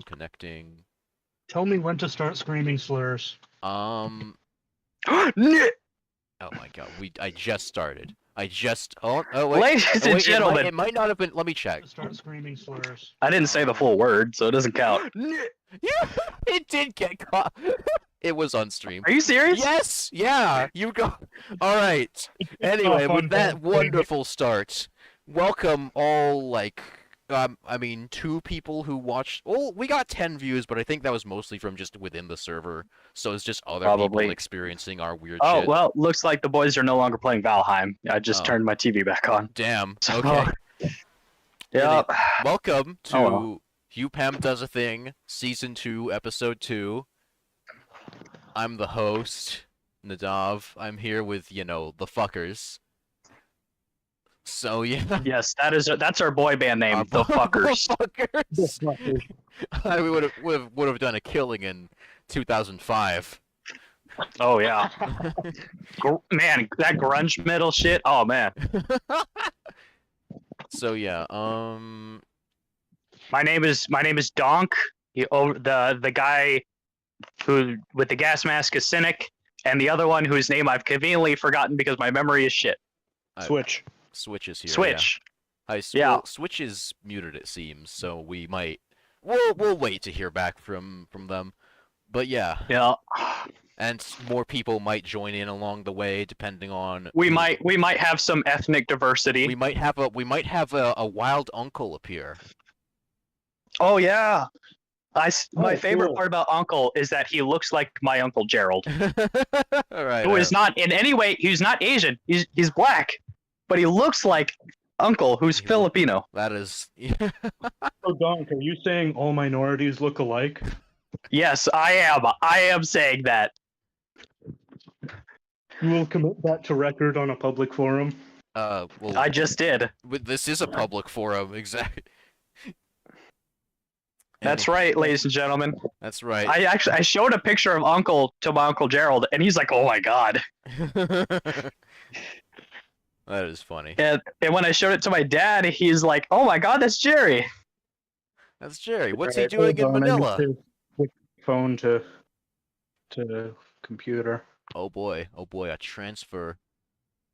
Connecting. Tell me when to start screaming slurs. Oh my god, I just started. Oh wait. Ladies Oh, and wait, gentlemen, it might not have been. Let me check. Start screaming slurs. I didn't say the full word, so it doesn't count. Yeah, it did get caught. It was on stream. Are you serious? Yes, yeah, you go. All right. Anyway, with that wonderful start, welcome all, like, I mean, 2 people who watched. Well, we got 10 views, but I think that was mostly from just within the server. So it's just other Probably. people experiencing our weird Oh, shit. well, looks like the boys are no longer playing Valheim. I just turned my TV back on. Damn. So, Okay. Yeah. Welcome to Oh, UPAM Does a Thing, Season 2, Episode 2. I'm the host, Nadav. I'm here with, the fuckers. So, yeah. Yes, that's our boy band name, the Fuckers. The fuckers. We would have done a killing in 2005. Oh yeah. Man, that grunge metal shit. Oh man. So yeah, My name is Donk. The guy who with the gas mask is Cynic, and the other one whose name I've conveniently forgotten because my memory is shit. Switch. Switch is here. Switch. Yeah. Yeah. Well, Switch is muted, it seems, so we'll wait to hear back from them. But yeah. Yeah. And more people might join in along the way, depending on. We might have some ethnic diversity. We might have a wild uncle appear. Oh yeah. My favorite cool. part about Uncle is that he looks like my Uncle Gerald. All right. Who is not in any way. He's not Asian. He's black, but he looks like Uncle, who's Filipino. That is. So, Donk, are you saying all minorities look alike? Yes, I am. I am saying that. You will commit that to record on a public forum? Well, I just did. this is a public forum, exactly. That's right, ladies and gentlemen. That's right. I showed a picture of Uncle to my Uncle Gerald, and he's like, "Oh my god." That is funny. And when I showed it to my dad, he's like, "Oh my god, that's Jerry." That's Jerry. What's he doing in Manila? Phone to computer. Oh boy, a transfer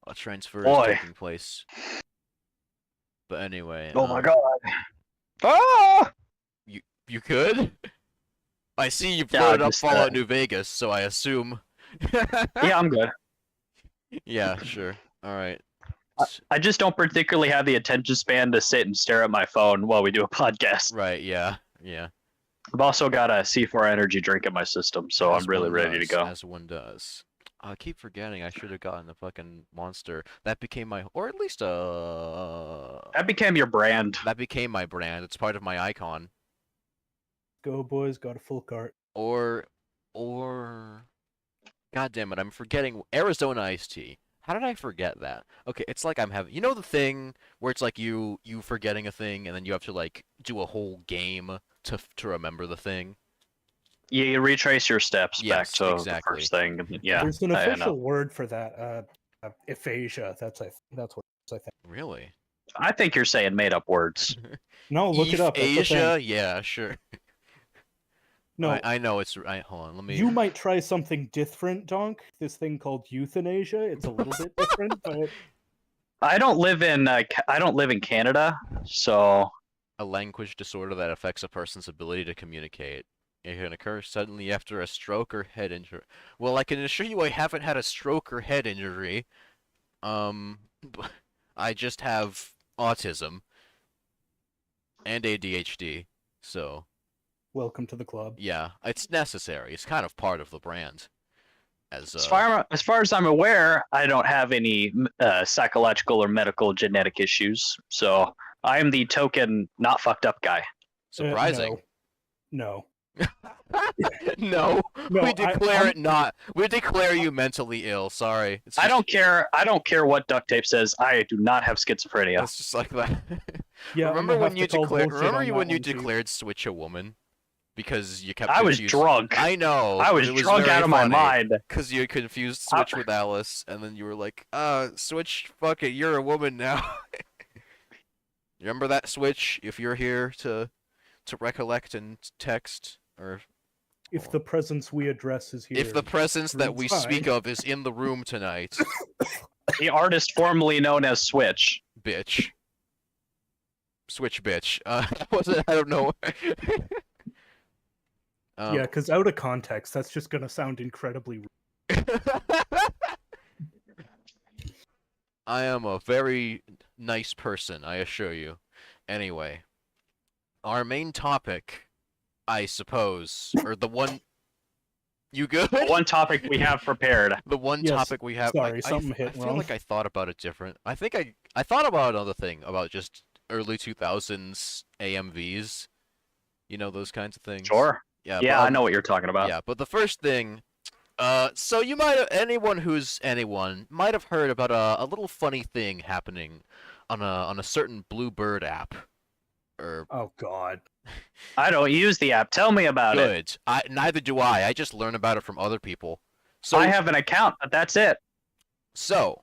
is Boy. taking place. But anyway. Oh my god. Ah! You could? I see you Yeah, loaded up just, Fallout New Vegas, so I assume. Yeah, I'm good. Yeah, sure. All right. I just don't particularly have the attention span to sit and stare at my phone while we do a podcast. Right. Yeah. Yeah. I've also got a C4 energy drink in my system, so I'm really ready to go. As one does. I keep forgetting I should have gotten the fucking monster. That became my, or at least That became your brand. That became my brand. It's part of my icon. Go boys, got a full cart. Or, God damn it, I'm forgetting Arizona iced tea. How did I forget that? Okay, it's like I'm having, the thing where it's like you forgetting a thing and then you have to like do a whole game to remember the thing. Yeah, you retrace your steps back to the first thing. Yeah, There's an official word for that. Aphasia. That's what I think. Really? I think you're saying made up words. No, look it up. Asia? Yeah, sure. No, I know it's right. Hold on, let me. You might try something different, Donk. This thing called euthanasia. It's a little bit different, but I don't live in Canada, so A language disorder that affects a person's ability to communicate. It can occur suddenly after a stroke or head injury. Well, I can assure you I haven't had a stroke or head injury. I just have autism and ADHD, so. welcome to the club. Yeah, it's necessary. It's kind of part of the brand. As far as I'm aware, I don't have any psychological or medical genetic issues, so I am the token not fucked up guy. Surprising. No. No, No, we declare it not. We declare you mentally ill. Sorry. It's just, I don't care what duct tape says. I do not have schizophrenia. It's just like that. Yeah. Remember when you declared Switch a woman? Because you kept. I was drunk. I know. I was drunk out of my mind. Because you confused Switch with Alice, and then you were like, Switch, fuck it, you're a woman now. Remember that, Switch? If you're here to to recollect and text, or If the presence we address is here. if the presence that it's we fine. speak of is in the room tonight, The artist formerly known as Switch. bitch. Switch bitch. I don't know. Yeah, because out of context, that's just gonna sound incredibly rude. I am a very nice person, I assure you. Anyway, our main topic, I suppose, or the one. You good? One topic we have prepared. The one Yes, topic we have. sorry, I something hit I feel wrong. like I thought about it different. I think I thought about another thing about just early 2000s AMVs. You know, those kinds of things. Sure. Yeah. Yeah, but, I know what you're talking about. Yeah, but the first thing. So you might have, anyone might have heard about a little funny thing happening on a certain Bluebird app. Or Oh God. I don't use the app. Tell me about it. good. Neither do I. I just learn about it from other people. So I have an account, but that's it. So,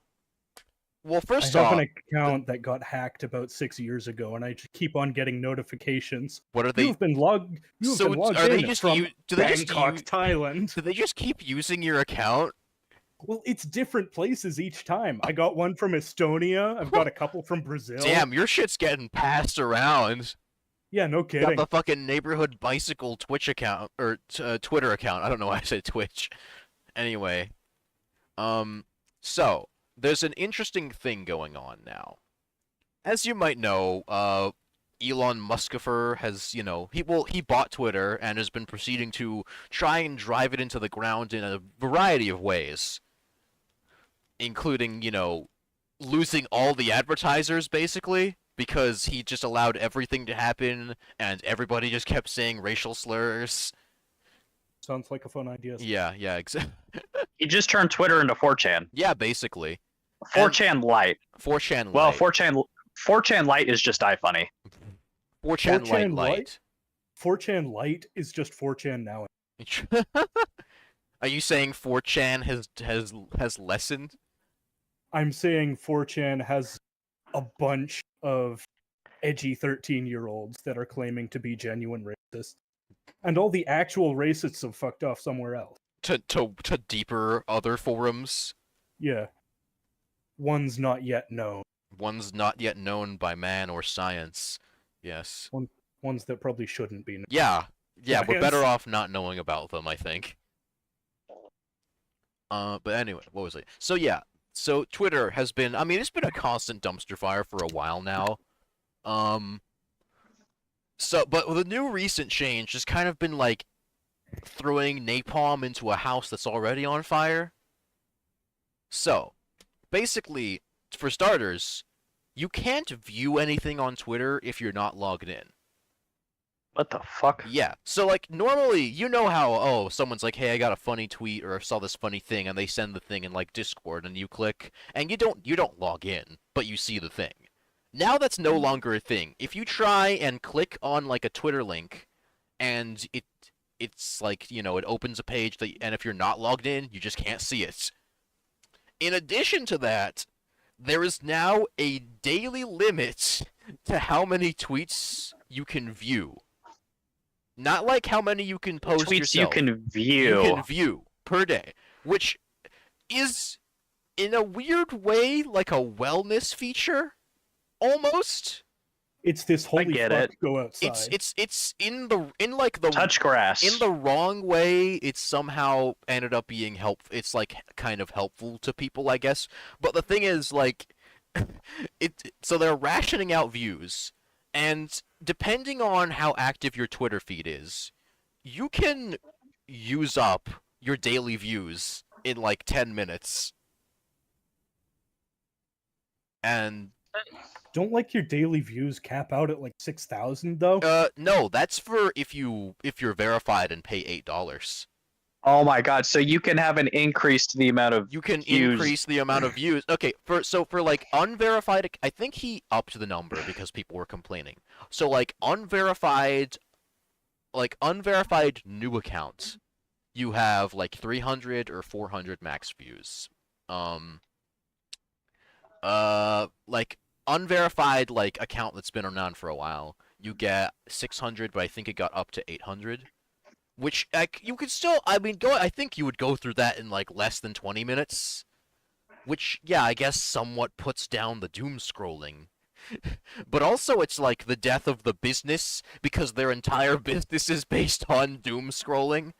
well, I first have off, an account that got hacked about 6 years ago, and I just keep on getting notifications. what are they? You've been logged. You've So been logged are they in just from do they just Bangkok, use- Thailand. Do they just keep using your account? Well, it's different places each time. I got one from Estonia. I've got a couple from Brazil. Damn, your shit's getting passed around. Yeah, no Got kidding. the fucking neighborhood bicycle Twitch account or Twitter account. I don't know why I said Twitch. Anyway, so there's an interesting thing going on now. As you might know, Elon Muskifer has, he bought Twitter and has been proceeding to try and drive it into the ground in a variety of ways, including, losing all the advertisers basically, because he just allowed everything to happen and everybody just kept saying racial slurs. Sounds like a fun idea. Yeah, exactly. He just turned Twitter into 4chan. Yeah, basically. 4chan Lite. 4chan Lite. Well, 4chan Lite is just iFunny. 4chan Lite 4chan Lite. 4chan Lite is just 4chan now. Are you saying 4chan has lessened? I'm saying 4chan has a bunch of edgy 13-year-olds that are claiming to be genuine racists. And all the actual racists have fucked off somewhere else. To deeper other forums? Yeah. One's not yet known. Ones not yet known by man or science. Yes. Ones that probably shouldn't be known. Yeah, we're Science. better off not knowing about them, I think. But anyway, what was it? So yeah, so Twitter has been, it's been a constant dumpster fire for a while now. But the new recent change has kind of been like throwing napalm into a house that's already on fire. So, basically, for starters, you can't view anything on Twitter if you're not logged in. What the fuck? Yeah, so like normally, you know how, someone's like, hey, I got a funny tweet or I saw this funny thing, and they send the thing in like Discord, and you click, and you don't log in, but you see the thing. Now that's no longer a thing. If you try and click on like a Twitter link, and it's like, it opens a page and if you're not logged in, you just can't see it. In addition to that, there is now a daily limit to how many tweets you can view. Not like how many you can post Tweets yourself. you can view. You can view per day, which is, in a weird way, like a wellness feature, almost. It's this holy get fuck it. go outside. It's in like the Touch grass. in the wrong way. It's somehow ended up being helpful. It's like kind of helpful to people, I guess. But the thing is, like, so they're rationing out views, and depending on how active your Twitter feed is, you can use up your daily views in like 10 minutes. And Don't like your daily views cap out at like 6,000 though? no, that's for if you're verified and pay $8. Oh my god, so you can have an increase to the amount of You can views. increase the amount of views. Okay, for like unverified, I think he upped the number because people were complaining. So like unverified new accounts, you have like 300 or 400 max views. Like unverified like account that's been around for a while, you get 600, but I think it got up to 800. Which, like, you could still, I mean, I think you would go through that in, like, less than 20 minutes. Which, yeah, I guess somewhat puts down the doom scrolling. But also, it's like the death of the business, because their entire business is based on doom scrolling.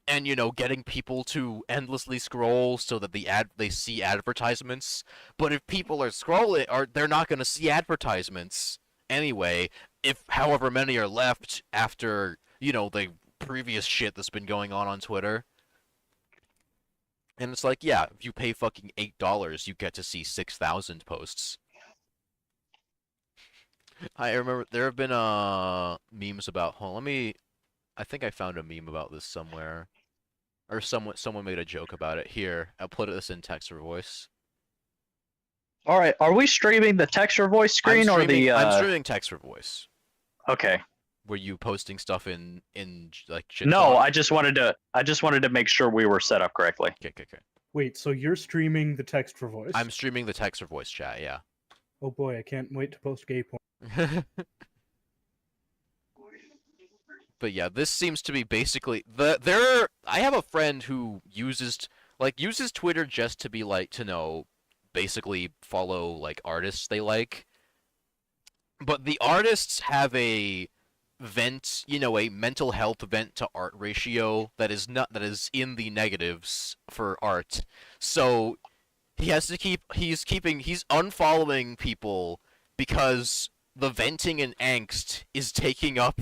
And, you know, getting people to endlessly scroll so that they see advertisements. But if people are scrolling, they're not going to see advertisements anyway, if however many are left after, you know, the previous shit that's been going on Twitter. And it's like, yeah, if you pay fucking $8, you get to see 6,000 posts. I remember there have been memes about. I think I found a meme about this somewhere, or someone made a joke about it. Here, I'll put this in text or voice. All right, are we streaming the text or voice screen or the? I'm streaming text or voice. Okay. Were you posting stuff in like shit No, talk? I just wanted to make sure we were set up correctly. Okay. Wait, so you're streaming the text for voice? I'm streaming the text or voice chat. Yeah. Oh boy, I can't wait to post gay porn. But yeah, this seems to be basically I have a friend who uses Twitter just to be like to know, basically follow like artists they like. But the artists have a mental health vent to art ratio that is in the negatives for art. So he's unfollowing people because the venting and angst is taking up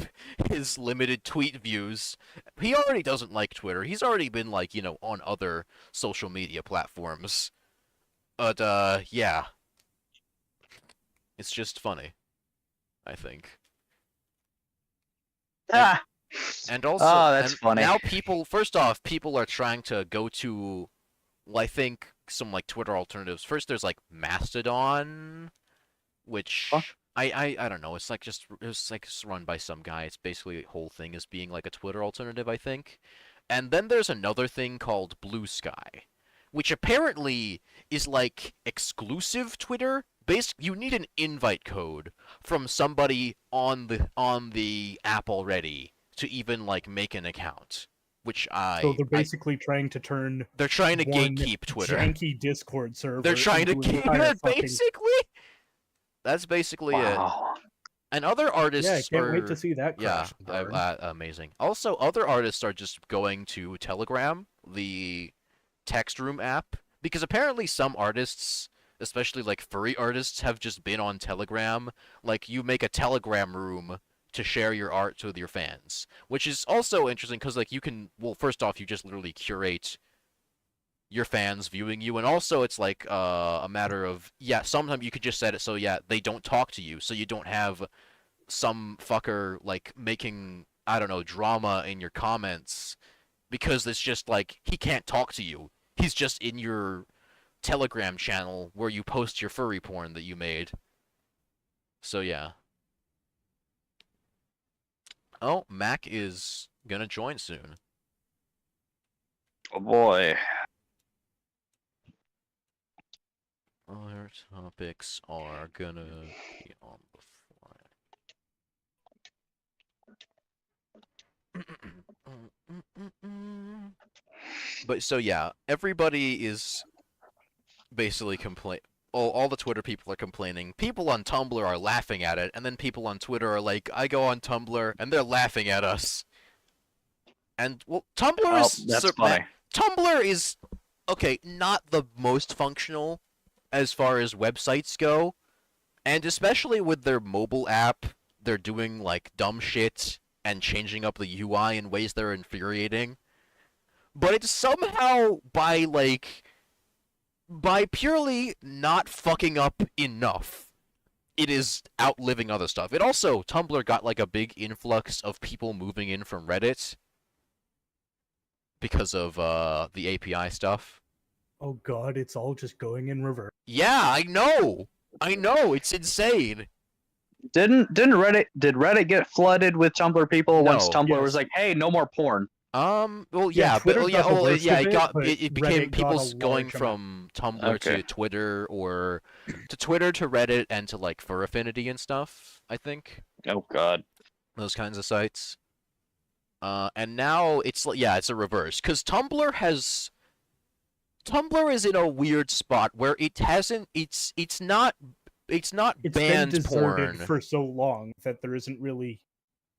his limited tweet views. He already doesn't like Twitter. He's already been like, on other social media platforms. But yeah. It's just funny, I think. And also, that's funny. Now people are trying to go to, well, I think some like Twitter alternatives. First, there's like Mastodon, which I don't know. It's just run by some guy. It's basically the whole thing is being like a Twitter alternative, I think. And then there's another thing called Blue Sky, which apparently is like exclusive Twitter. You need an invite code from somebody on the app already to even like make an account. So they're basically trying to turn. They're trying to gatekeep Twitter. Janky Discord server. They're trying to gatekeep it, basically. That's basically it. And other artists. Yeah, I can't wait to see that crash. Yeah, amazing. Also, other artists are just going to Telegram, the text room app, because apparently some artists, especially like furry artists, have just been on Telegram. Like, you make a Telegram room to share your art with your fans, which is also interesting because like first off, you just literally curate your fans viewing you, and also it's like a matter of, sometimes you could just set it so they don't talk to you, so you don't have some fucker like making, I don't know, drama in your comments, because it's just like he can't talk to you. He's just in your Telegram channel where you post your furry porn that you made. So yeah. Oh, Mac is gonna join soon. Oh boy. Other topics are gonna be on the fly. But so yeah, everybody is basically all the Twitter people are complaining. People on Tumblr are laughing at it, and then people on Twitter are like, I go on Tumblr, and they're laughing at us. And, well, Tumblr is, okay, not the most functional as far as websites go, and especially with their mobile app, they're doing, like, dumb shit and changing up the UI in ways that are infuriating. But it's somehow by purely not fucking up enough, it is outliving other stuff. It also, Tumblr got like a big influx of people moving in from Reddit because of the API stuff. Oh god, it's all just going in reverse. Yeah, I know, it's insane. Did Reddit get flooded with Tumblr people once Tumblr was like, hey, no more porn? It became people's going from Tumblr to Twitter, or to Twitter to Reddit, and to like Fur Affinity and stuff, I think. Oh God. those kinds of sites. And now it's it's a reverse because Tumblr is in a weird spot where it's not It's been banned deserted porn. for so long that there isn't really.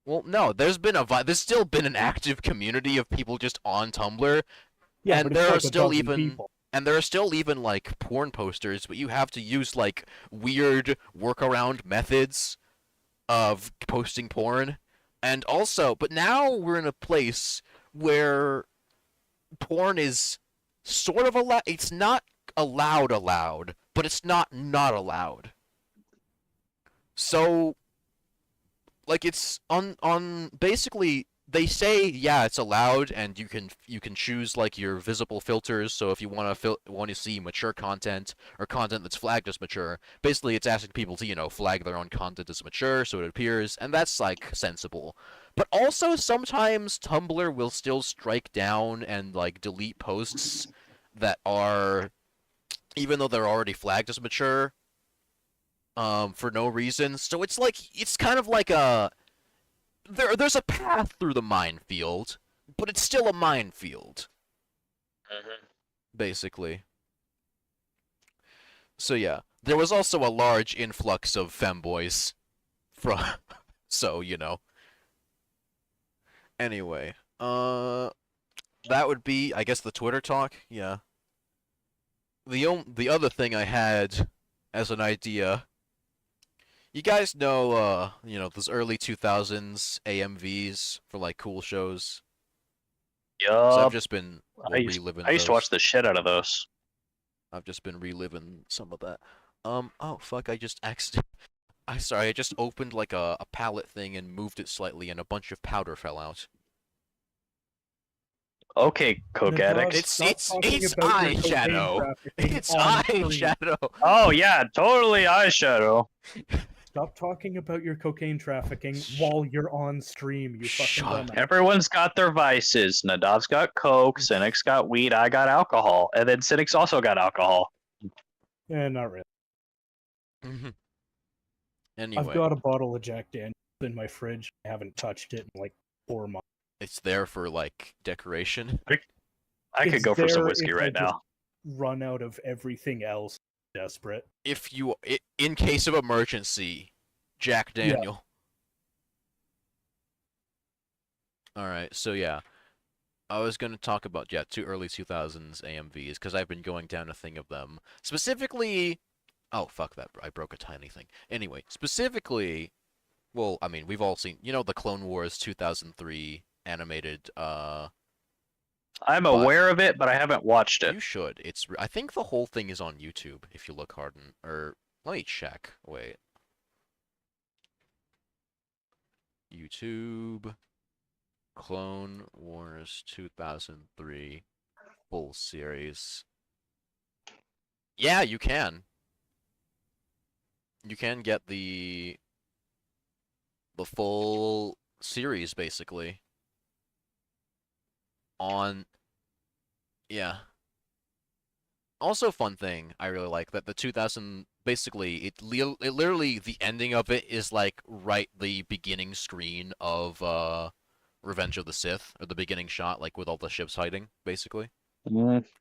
Well, no, there's still been an active community of people just on Tumblr, Yeah, and but it's there are like a still dozen even people. like porn posters, but you have to use like weird workaround methods of posting porn. And also, but now we're in a place where porn is sort of allowed. It's not allowed, but it's not allowed. So like it's on basically they say it's allowed and you can choose like your visible filters. So if you want to see mature content or content that's flagged as mature, basically it's asking people to flag their own content as mature so it appears, and that's like sensible. But also sometimes Tumblr will still strike down and like delete posts that are, even though they're already flagged as mature, for no reason. So it's kind of like there's a path through the minefield, but it's still a minefield, basically. So yeah, there was also a large influx of femboys from so Anyway, that would be, I guess, the Twitter talk. Yeah. The other thing I had as an idea, you guys know, those early 2000s AMVs for like cool shows. So I've Yup. just been reliving I used to watch those. the shit out of those. I've just been reliving some of that. Oh fuck! I just accidentally. I just opened like a palette thing and moved it slightly, and a bunch of powder fell out. Okay, coke Nadav, addicts. stop talking It's about your cocaine eyeshadow. trafficking It's on stream. eyeshadow. Oh yeah, totally eyeshadow. Stop talking about your cocaine trafficking while you're on stream, you fucking Shut dumbass. Everyone's got their vices. Nadav's got coke, Cynic's got weed, I got alcohol, and then Cynic's also got alcohol. Not really. Anyway, I've got a bottle of Jack Daniels in my fridge. I haven't touched it in like 4 months. it's there for like decoration. I could It's go for some there whiskey if I right just now. run out of everything else. Desperate. In case of emergency, Jack Daniel. Yeah. All right, so yeah, I was gonna talk about two early 2000s AMVs because I've been going down a thing of them. Specifically, oh fuck that! I broke a tiny thing. Anyway, specifically, well, I mean we've all seen the Clone Wars 2003 animated. I'm but aware of it, but I haven't watched it. You should. I think the whole thing is on YouTube if you look hard or let me check. Wait. YouTube Clone Wars 2003 full series. Yeah, you can. You can get the full series basically on. Yeah. Also, fun thing I really like that the 2000 basically it literally the ending of it is like right the beginning screen of Revenge of the Sith, or the beginning shot, like with all the ships hiding basically.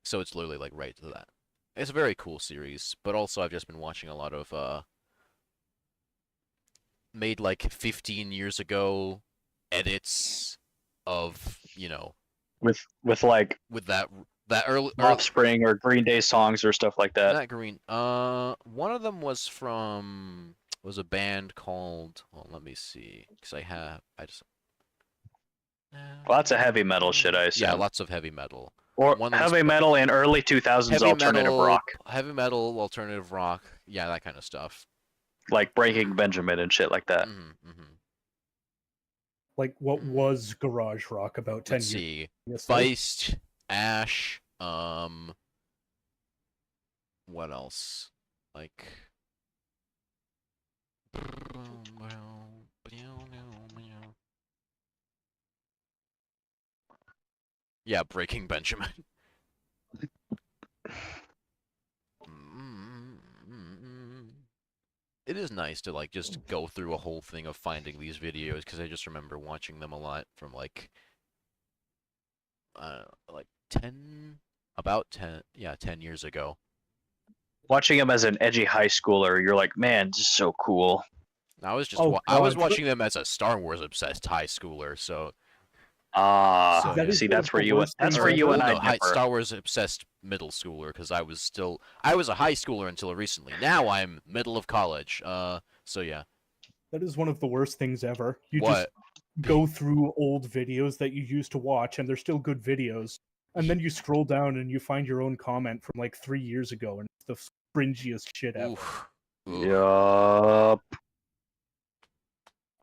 So it's literally like right to that. It's a very cool series, but also I've just been watching a lot of made like 15 years ago edits of with like with that early Offspring or Green Day songs or stuff like that. Not Green. One of them was a band called. Well, let me see, because I just. Lots of heavy metal shit, I assume. Yeah, lots of heavy metal. Or heavy metal in early 2000s alternative rock. Heavy metal, alternative rock. Yeah, that kind of stuff. Like Breaking Benjamin and shit like that. Like what was garage rock about 10 Let's years? See. Feist, Ash, what else? Like yeah, Breaking Benjamin. it is nice to like just go through a whole thing of finding these videos because I just remember watching them a lot from like 10 about 10 yeah 10 years ago. Watching him as an edgy high schooler, you're like, man, this is so cool. I was just Oh, I was God. watching them as a Star Wars obsessed high schooler, so Ah, That is see, one of that's where the you worst that's things where you and ever. I no, differ. Star Wars obsessed middle schooler because I was a high schooler until recently. Now I'm middle of college. So yeah. That is one of the worst things ever. You just What? go through old videos that you used to watch, and they're still good videos. And then you scroll down and you find your own comment from like 3 years ago, and it's the cringiest shit ever. Oof. Oof. Yup.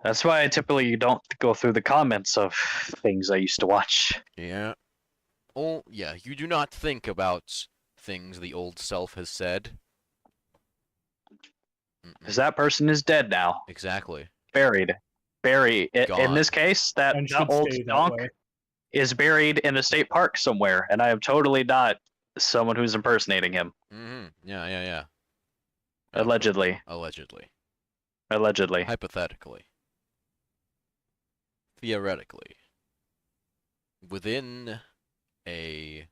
That's why I typically don't go through the comments of things I used to watch. Yeah. Oh, yeah. You do not think about things the old self has said. Because that person is dead now. Exactly. Buried. In Gone. this case, that And should old stay that donk way. is buried in a state park somewhere, and I am totally not someone who's impersonating him. Mm-hmm. Yeah, yeah, yeah. Allegedly. Allegedly. Allegedly. Hypothetically. Theoretically. Within a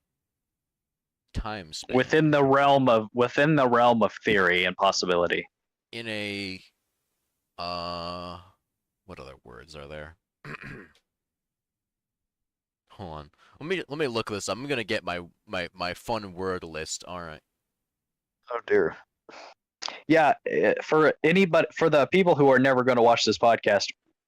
time span. Within the realm of theory and possibility. In a what other words are there? Hold on. Let me look this up. I'm gonna get my fun word list. Alright. Oh dear. Yeah, for the people who are never going to watch this podcast,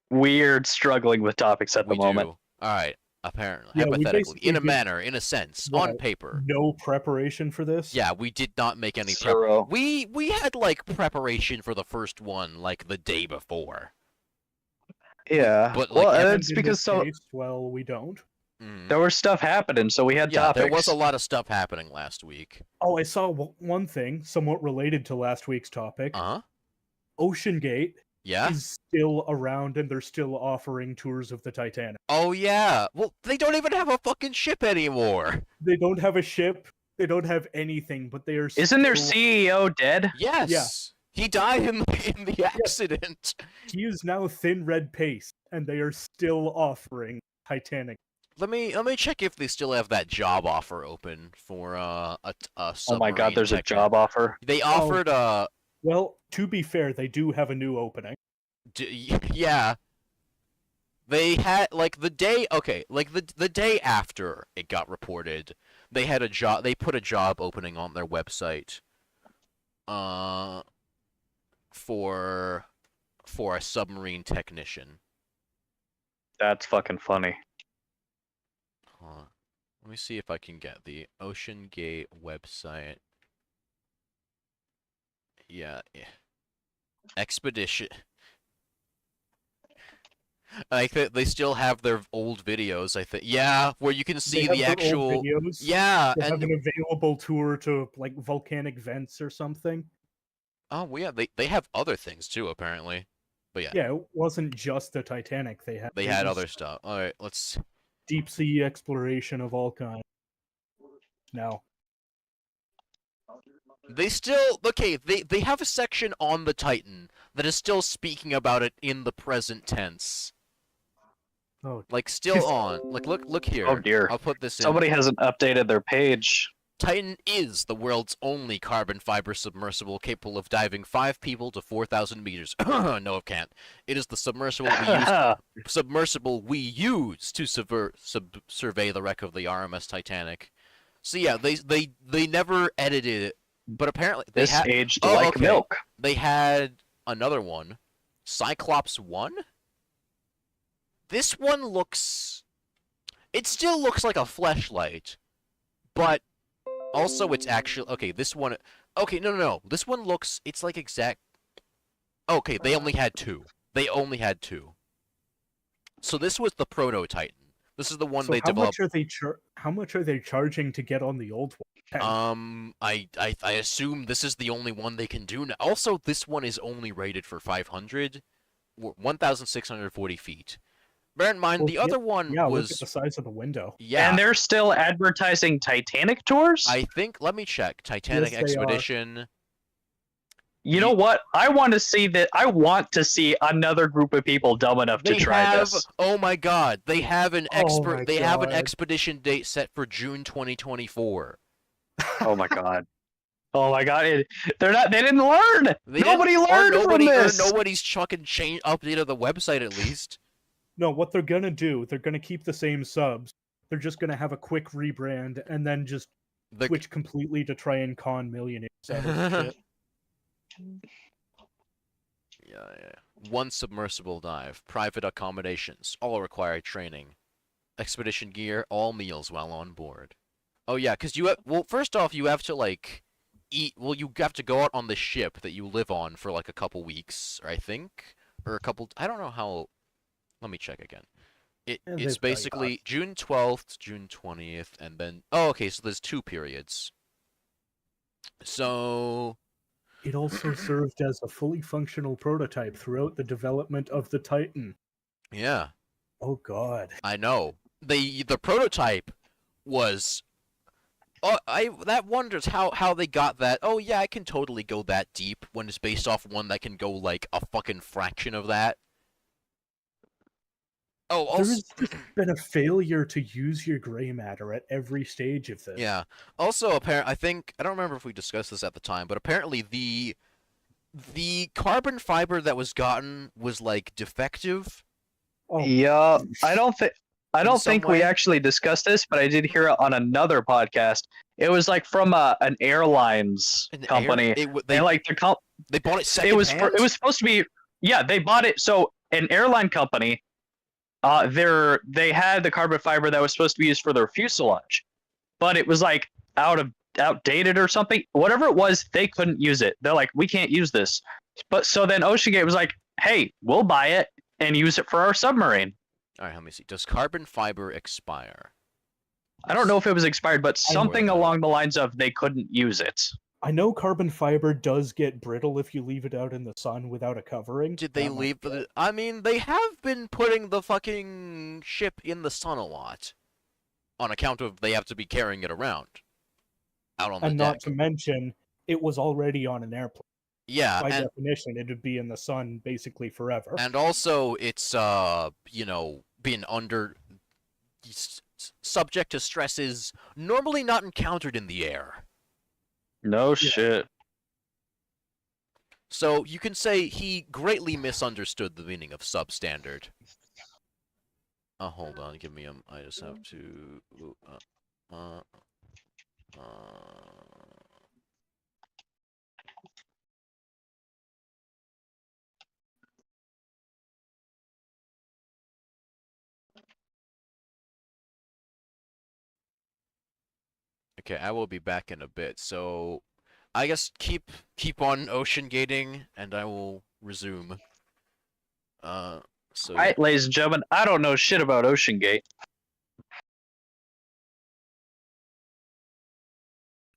we're struggling with topics at the moment. Alright. Apparently. Yeah, we Hypothetically. In a basically manner, in a sense. Yeah. On paper. No preparation for this. Yeah, we did not make any prep. Zero. We had like preparation for the first one like the day before. Yeah, But, like, well, every- it's In because this case, well, we don't. there was stuff happening, so we had Yeah, topics. there was a lot of stuff happening last week. Oh, I saw one thing somewhat related to last week's topic. Uh-huh. Ocean Gate Yeah? is still around, and they're still offering tours of the Titanic. Oh, yeah. Well, they don't even have a fucking ship anymore. They don't have a ship. They don't have anything, but they are. Isn't their still- CEO dead? Yes. He died in the accident. He is now Thin Red Pace, and they are still offering Titanic. Let me check if they still have that job offer open for a Oh submarine my god, there's a technician. job offer. They offered Well, to be fair, they do have a new opening. yeah. They had like the day the day after it got reported, they had a job they put a job opening on their website for a submarine technician. That's fucking funny. Hold on. Let me see if I can get the Ocean Gate website. Yeah. Expedition. I think they still have their old videos, I think. Yeah, where you can see They the have their old actual videos. Yeah, They have and an available tour to like volcanic vents or something. oh, well, yeah, they have other things too apparently. But yeah, Yeah, it wasn't just the Titanic. They they it had was other stuff. All right, let's deep sea exploration of all kinds. Now, They still okay, they have a section on the Titan that is still speaking about it in the present tense. oh, Like still on. Like look here. Oh dear. I'll put this in. Somebody hasn't updated their page. Titan is the world's only carbon fiber submersible capable of diving 5 people to 4,000 meters. No, it can't. It is the submersible we use to survey the wreck of the RMS Titanic. So yeah, they never edited it, but apparently they This had aged Oh, like okay. milk. they had another one, Cyclops 1. This one looks it still looks like a fleshlight, but also it's actually okay, this one okay, no. This one looks it's like exact Okay, they only had 2. They only had 2. So this was the Proto Titan. This is the one so they how developed. how much are they charging to get on the old one? I assume this is the only one they can do now. Also, this one is only rated for 1,640 feet. Bear in mind, Well, the other one Yeah, look was at the size of the window. yeah. And they're still advertising Titanic tours? I think. Let me check. Titanic Yes, they are. Expedition. You know what? I want to see that. I want to see another group of people dumb enough to They try have. this. Oh my God! They have an Oh my They have an God. expedition date set for June 2024. Oh my god. Oh my god. They're not. They didn't learn. They Nobody didn't, or learned from nobody, or this. nobody's chucking change update of the website at least. No, what they're gonna do, they're gonna keep the same subs. They're just gonna have a quick rebrand and then just The switch completely to try and con millionaires out of shit. yeah. One submersible dive, private accommodations, all required training, expedition gear, all meals while on board. Oh yeah, because you have, well, first off, you have to like eat. Well, you have to go out on the ship that you live on for like a couple weeks, I think, or a couple. I don't know how. Let me check again. Yeah, It's they've got basically June 12th, June 20th, and then okay, so there's 2 periods. So It also served as a fully functional prototype throughout the development of the Titan. yeah, Oh god. I know. The prototype was I that wonders how they got that. Oh yeah, I can totally go that deep when it's based off one that can go like a fucking fraction of that. Oh, also There's just been a failure to use your gray matter at every stage of this. yeah. Also, apparent I think I don't remember if we discussed this at the time, but apparently the carbon fiber that was gotten was like defective. Oh, Yeah, I don't think. I In don't some think we way? actually discussed this, but I did hear it on another podcast. It was like from an airlines An air- company. it, They like the they bought it it was secondhand. it was supposed to be, yeah, they bought it. So an airline company, they had the carbon fiber that was supposed to be used for their fuselage, but it was like outdated or something. Whatever it was, they couldn't use it. They're like, we can't use this. But so then OceanGate was like, hey, we'll buy it and use it for our submarine. All right, let me see. Does carbon fiber expire? I don't know if it was expired, but I something will. along the lines of they couldn't use it. I know carbon fiber does get brittle if you leave it out in the sun without a covering. Did they That might leave be the? it. I mean, they have been putting the fucking ship in the sun a lot, on account of they have to be carrying it around, out on the And deck. not to mention, it was already on an airplane. Yeah, By and definition, it would be in the sun basically forever. also it's been under subject to stresses normally not encountered in the air. No shit. So you can say he greatly misunderstood the meaning of substandard. Hold on, give me a. I just have to. Uh, okay, I will be back in a bit. So, I guess keep on ocean gating, and I will resume. So All right, ladies and gentlemen, I don't know shit about OceanGate.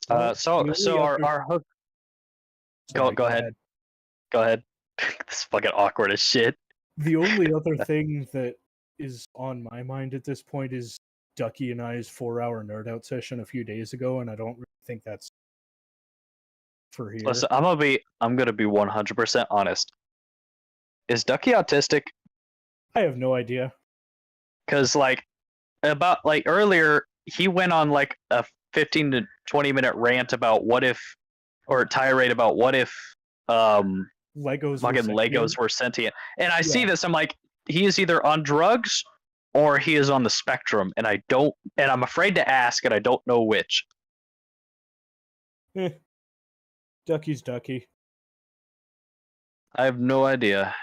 Well, So the so only our other- go Sorry, go ahead. Go ahead. This is fucking awkward as shit. The only other thing that is on my mind at this point is Ducky and I's 4-hour nerd out session a few days ago, and I don't really think that's for here. Listen, I'm gonna be 100% honest. Is Ducky autistic? I have no idea. Because about earlier he went on like a 15 to 20-minute rant about what if, or tirade about what if Legos fucking Legos were sentient. And I see this, I'm like, he is either on drugs or he is on the spectrum, and I'm afraid to ask, and I don't know which. Ducky's Ducky. I have no idea.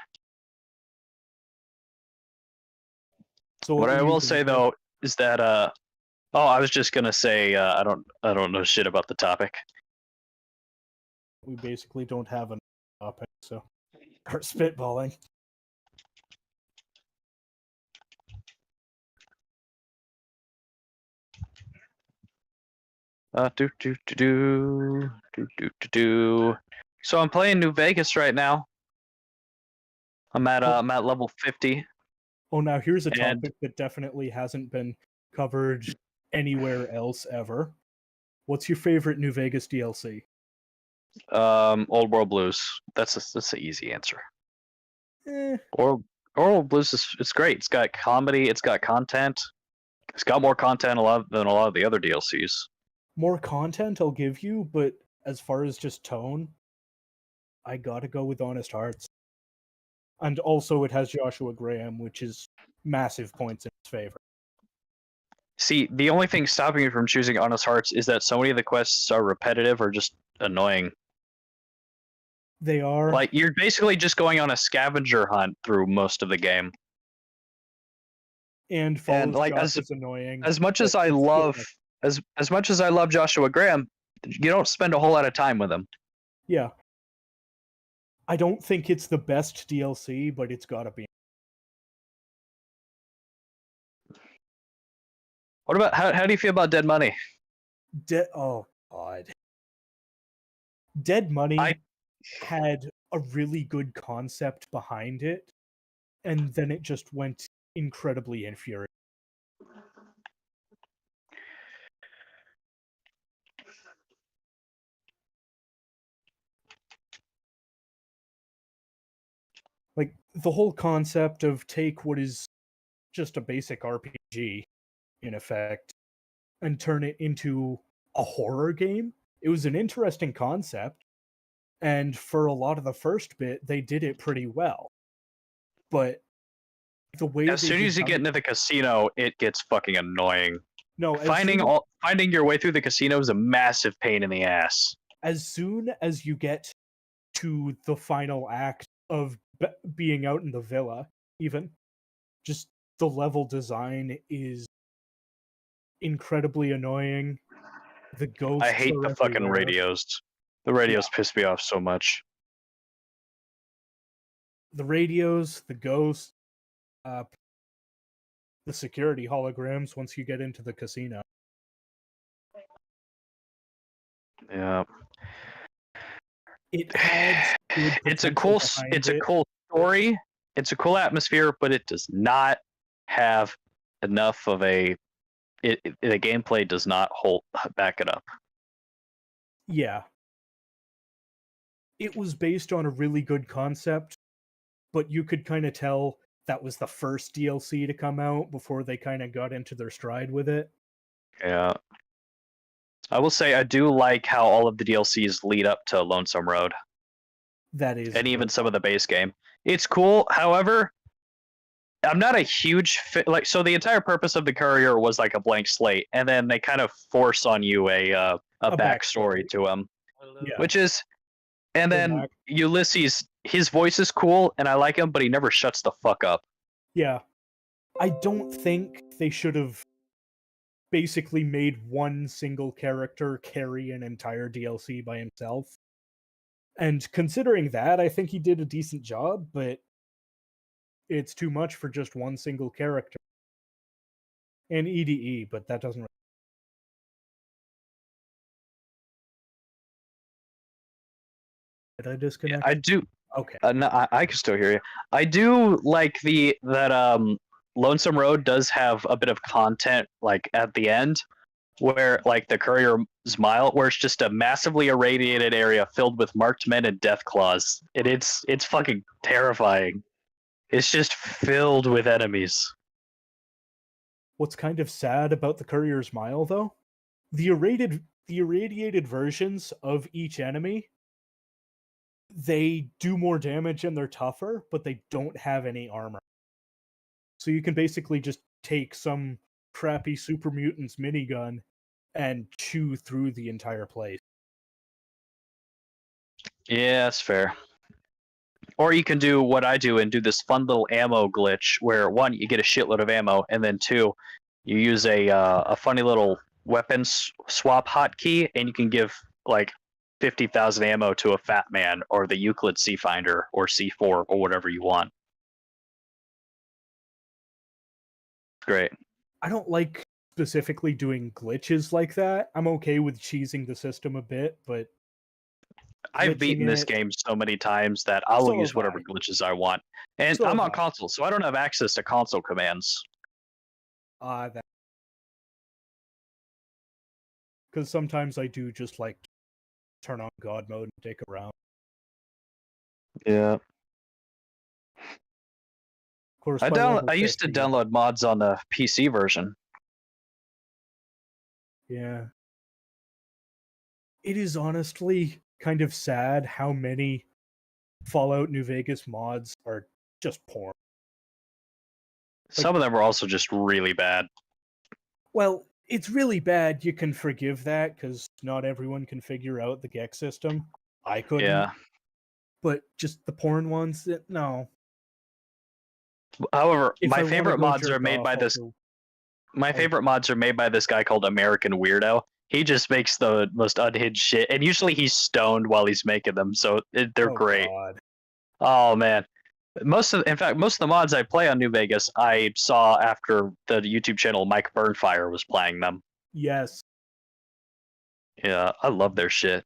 So What were I you will gonna say though is that I was just gonna say I don't know shit about the topic. We basically don't have an topic, so we're spitballing. Do. So I'm playing New Vegas right now. I'm at level 50. Oh, now here's a And- topic that definitely hasn't been covered anywhere else ever. What's your favorite New Vegas DLC? Old World Blues. That's the easy answer. Eh, Old World Blues it's great. It's got comedy. It's got content. It's got more content than a lot of the other DLCs. more content I'll give you, but as far as just tone, I gotta go with Honest Hearts. And also, it has Joshua Graham, which is massive points in its favor. See, the only thing stopping me from choosing Honest Hearts is that so many of the quests are repetitive or just annoying. They are. Like, you're basically just going on a scavenger hunt through most of the game. And Follows like, Josh is annoying. As much but as I it's love good. as much as I love Joshua Graham, you don't spend a whole lot of time with him. Yeah. I don't think it's the best DLC, but it's gotta be. What about how do you feel about Dead Money? Oh god. Dead Money had a really good concept behind it, and then it just went incredibly infuriating. Like, the whole concept of take what is just a basic RPG, in effect, and turn it into a horror game. It was an interesting concept, and for a lot of the first bit, they did it pretty well. But the way As soon as you get into the casino, it gets fucking annoying. No, finding your way through the casino is a massive pain in the ass. As soon as you get to the final act of being out in the villa, even just the level design is incredibly annoying. The ghosts. I hate the fucking radios. The radios piss me off so much. The radios, the ghosts, the security holograms once you get into the casino. Yeah. It has it's a cool story. It's a cool atmosphere, but it does not have enough of the gameplay does not back it up. Yeah. It was based on a really good concept, but you could kind of tell that was the first DLC to come out before they kind of got into their stride with it. Yeah. I will say I do like how all of the DLCs lead up to Lonesome Road. That is. And even some of the base game. It's cool. However, I'm not a huge so the entire purpose of the courier was like a blank slate, and then they kind of force on you a backstory to him. Yeah. Which is and then Ulysses, his voice is cool and I like him, but he never shuts the fuck up. Yeah. I don't think they should have basically made one single character carry an entire DLC by himself. And considering that, I think he did a decent job, but it's too much for just one single character. And EDE, but that doesn't. Did I disconnect? I do. Okay. No, I can still hear you. I do like that Lonesome Road does have a bit of content like at the end where like the Courier's Mile, where it's just a massively irradiated area filled with marked men and death claws. It's fucking terrifying. It's just filled with enemies. What's kind of sad about the Courier's Mile, though, the irradiated versions of each enemy, they do more damage and they're tougher, but they don't have any armor. So you can basically just take some crappy Super Mutants minigun and chew through the entire place. Yeah, that's fair. Or you can do what I do and do this fun little ammo glitch where one, you get a shitload of ammo, and then two, you use a funny little weapons swap hotkey, and you can give like 50,000 ammo to a fat man or the Euclid C Finder or C4 or whatever you want. Great. I don't like specifically doing glitches like that. I'm okay with cheesing the system a bit, but I've beaten this game so many times that I will use whatever glitches I want. And I'm on console, so I don't have access to console commands. Because sometimes I do just like turn on God mode and dick around. Yeah. Of course, by level I used to 50, download mods on the PC version. Yeah. It is honestly kind of sad how many Fallout New Vegas mods are just porn. Some of them were also just really bad. Well, it's really bad. You can forgive that because not everyone can figure out the Gex system. I couldn't. Yeah. But just the porn ones, no. However, If I my wanna favorite go mods are jerk made off, by I'll this. go- My favorite mods are made by this guy called American Weirdo. He just makes the most unhinged shit, and usually he's stoned while he's making them, so they're Oh, great. God. Oh man, most of the mods I play on New Vegas, I saw after the YouTube channel Mike Burnfire was playing them. Yes, Yeah, I love their shit.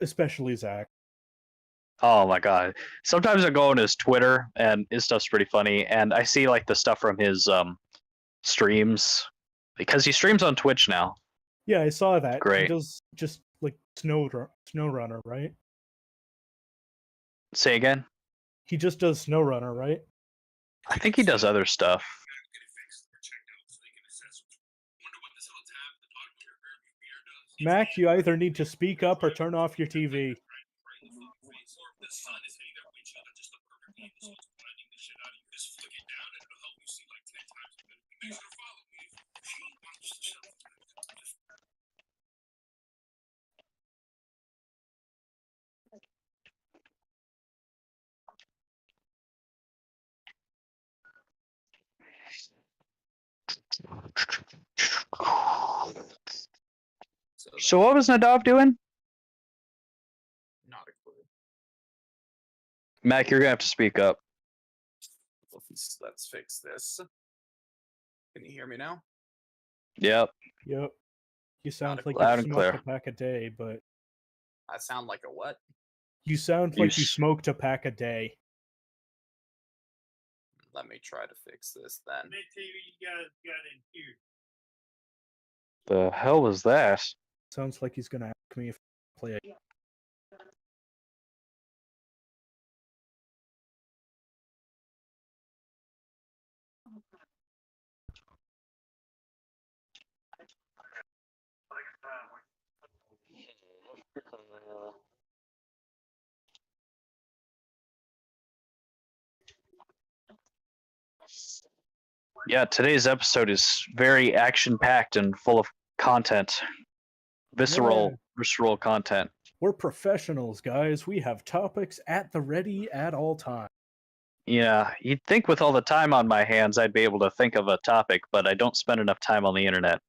especially Zach. Oh my god. Sometimes I go on his Twitter and his stuff's pretty funny, and I see like the stuff from his streams because he streams on Twitch now. Yeah, I saw that. He Great. does just like SnowRunner, right? Say again? He just does SnowRunner, right? I think he does other stuff. Mac, you either need to speak up or turn off your TV. So what was Nadav doing? Not a clue. Mac, you're gonna have to speak up. Let's fix this. Can you hear me now? Yep. Yep. You sound Loud like loud you and smoked clear. a pack a day, but I sound like a what? you sound You like you s- smoked a pack a day. Let me try to fix this then. The hell was that? Sounds like he's gonna ask me if I play it. Yeah, today's episode is very action-packed and full of content. Visceral content. We're professionals, guys. We have topics at the ready at all times. Yeah, you'd think with all the time on my hands I'd be able to think of a topic, but I don't spend enough time on the internet.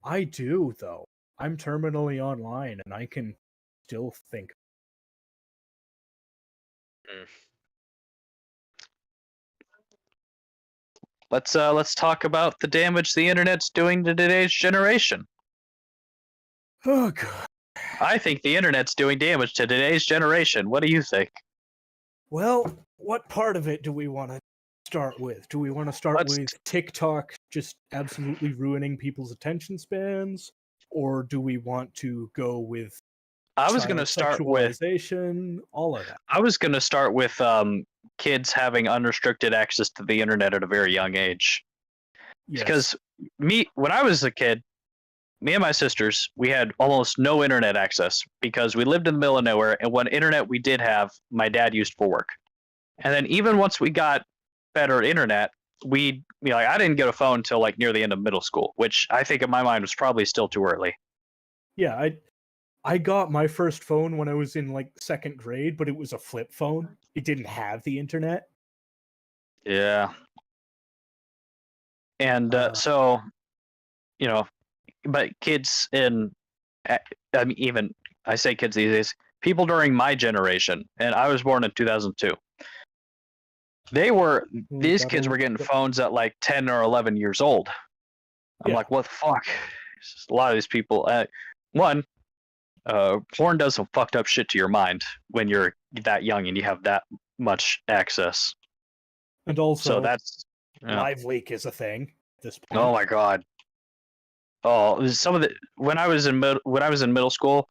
I do, though. I'm terminally online and I can still think. Let's talk about the damage the internet's doing to today's generation. Oh, God. I think the internet's doing damage to today's generation. What do you think? Well, what part of it do we want to start with? Do we want to start Let's- with TikTok just absolutely ruining people's attention spans? Or do we want to go with I was gonna child start with sexualization, all of that? I was gonna start with kids having unrestricted access to the internet at a very young age. Yes. Because when I was a kid, me and my sisters, we had almost no internet access because we lived in the middle of nowhere, and what internet we did have, my dad used for work. And then even once we got better internet, I didn't get a phone until like near the end of middle school, which I think in my mind was probably still too early. Yeah, I got my first phone when I was in like second grade, but it was a flip phone. It didn't have the internet. Yeah. And so, but kids I say kids these days, people during my generation, and I was born in 2002. These kids were getting phones at like 10 or 11 years old. I'm Yeah. like, what the fuck? A lot of these people, porn does some fucked up shit to your mind when you're that young and you have that much access. And also, So that's Live Leak is a thing at this point. oh my god. Oh, some of the when I was in middle school,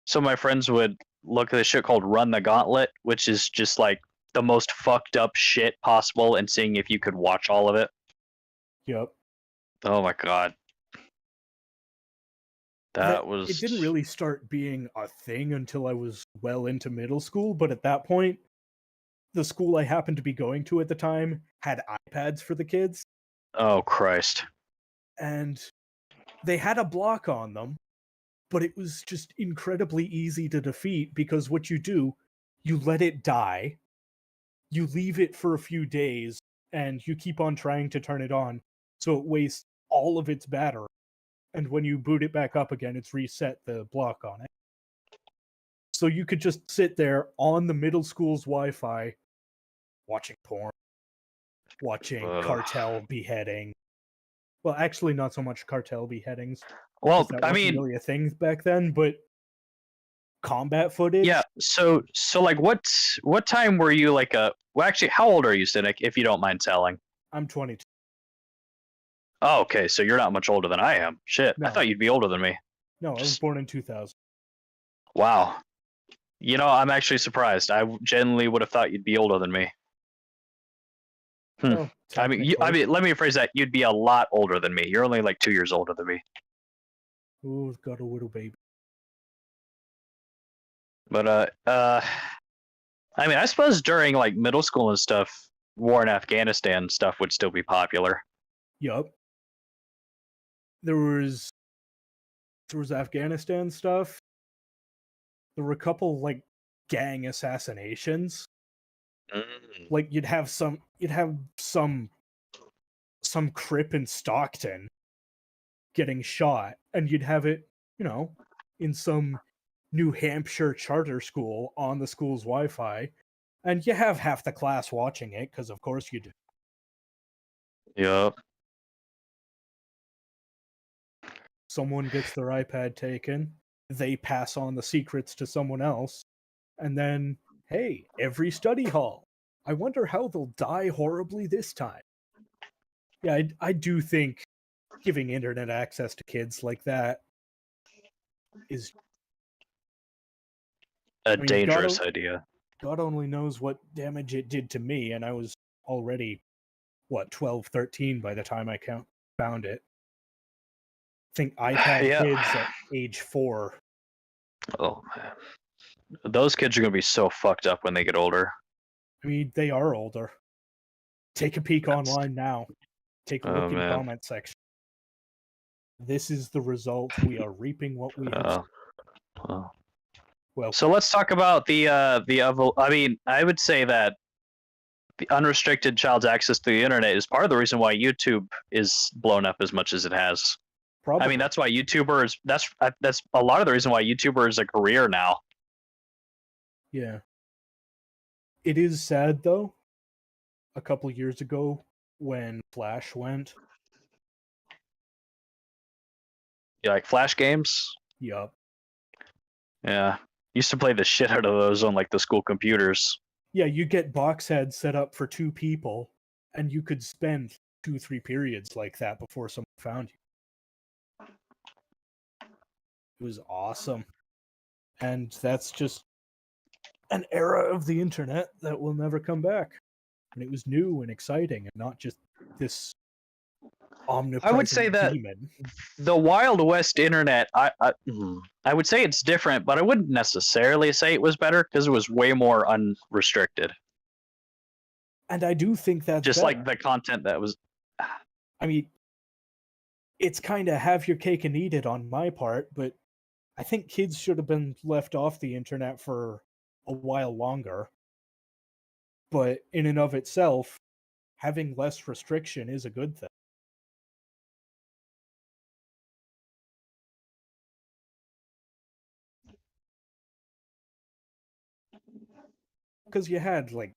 some of my friends would look at this shit called Run the Gauntlet, which is just like the most fucked up shit possible, and seeing if you could watch all of it. Yep. Oh my god, that was. It didn't really start being a thing until I was well into middle school, but at that point, the school I happened to be going to at the time had iPads for the kids, Oh Christ. and they had a block on them, but it was just incredibly easy to defeat because what you do, you let it die, you leave it for a few days, and you keep on trying to turn it on, so it wastes all of its battery. And when you boot it back up again, it's reset the block on it. So you could just sit there on the middle school's Wi-Fi, watching porn, watching Ugh. cartel beheading. Well, actually, not so much cartel beheadings. Well, 'Cause that I wasn't mean, really a thing back then, but combat footage. yeah. So like, what time were you like a? Well, actually, how old are you, Cynic? If you don't mind telling. I'm 22. Oh, okay. So you're not much older than I am. Shit, I No. thought you'd be older than me. No, I was born in 2000. Wow. You know, I'm actually surprised. I genuinely would have thought you'd be older than me. Well, I mean, let me rephrase that. You'd be a lot older than me. You're only like 2 years older than me. Ooh, I've got a little baby. But I mean, I suppose during like middle school and stuff, war in Afghanistan stuff would still be popular. Yup. There was Afghanistan stuff. There were a couple like gang assassinations. Like you'd have some crip in Stockton getting shot, and you'd have it, in some New Hampshire charter school on the school's Wi-Fi, and you have half the class watching it because of course you do. Yup. Someone gets their iPad taken, they pass on the secrets to someone else, and then, hey, every study hall. I wonder how they'll die horribly this time. Yeah, I do think giving internet access to kids like that is A mean, dangerous idea. God only knows what damage it did to me, and I was already, 12, 13 by the time I found it. I think iPad Yeah. kids at age 4. Oh man, those kids are gonna be so fucked up when they get older. I mean, they are older. Take a peek online now. Take a look in the comment section. This is the result. We are reaping what we have. Well, so let's talk about I mean, I would say that the unrestricted child's access to the internet is part of the reason why YouTube is blown up as much as it has. probably. I mean, that's why YouTubers. That's a lot of the reason why YouTuber is a career now. Yeah. It is sad though. A couple years ago, when Flash went. You like Flash games? Yup. Yeah. Used to play the shit out of those on like the school computers. Yeah, you get box heads set up for 2 people, and you could spend 2-3 periods like that before someone found you. It was awesome. And that's just an era of the internet that will never come back. And it was new and exciting, and not just this omnipresent I would say that demon. the Wild West internet, I would say it's different, but I wouldn't necessarily say it was better because it was way more unrestricted. And I do think that's just better. like the content that was. I mean, it's kind of have your cake and eat it on my part, but I think kids should have been left off the internet for a while longer. But in and of itself, having less restriction is a good thing. Because you had, like...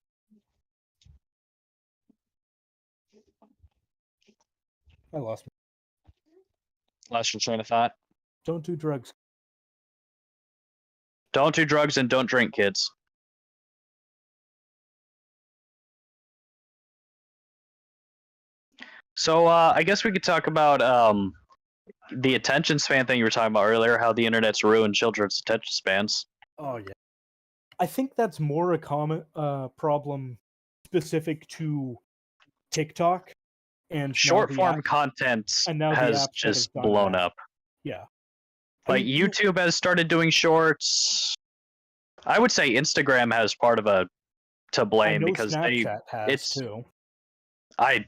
I lost your train of thought. Don't do drugs. Don't do drugs and don't drink, kids. So I guess we could talk about the attention span thing you were talking about earlier, how the internet's ruined children's attention spans. Oh yeah. I think that's more a common problem specific to TikTok and Short form content now the has apps that just have done blown that. up. Yeah. Like YouTube has started doing shorts. I would say Instagram has part of to I blame know because Snapchat has it's too. I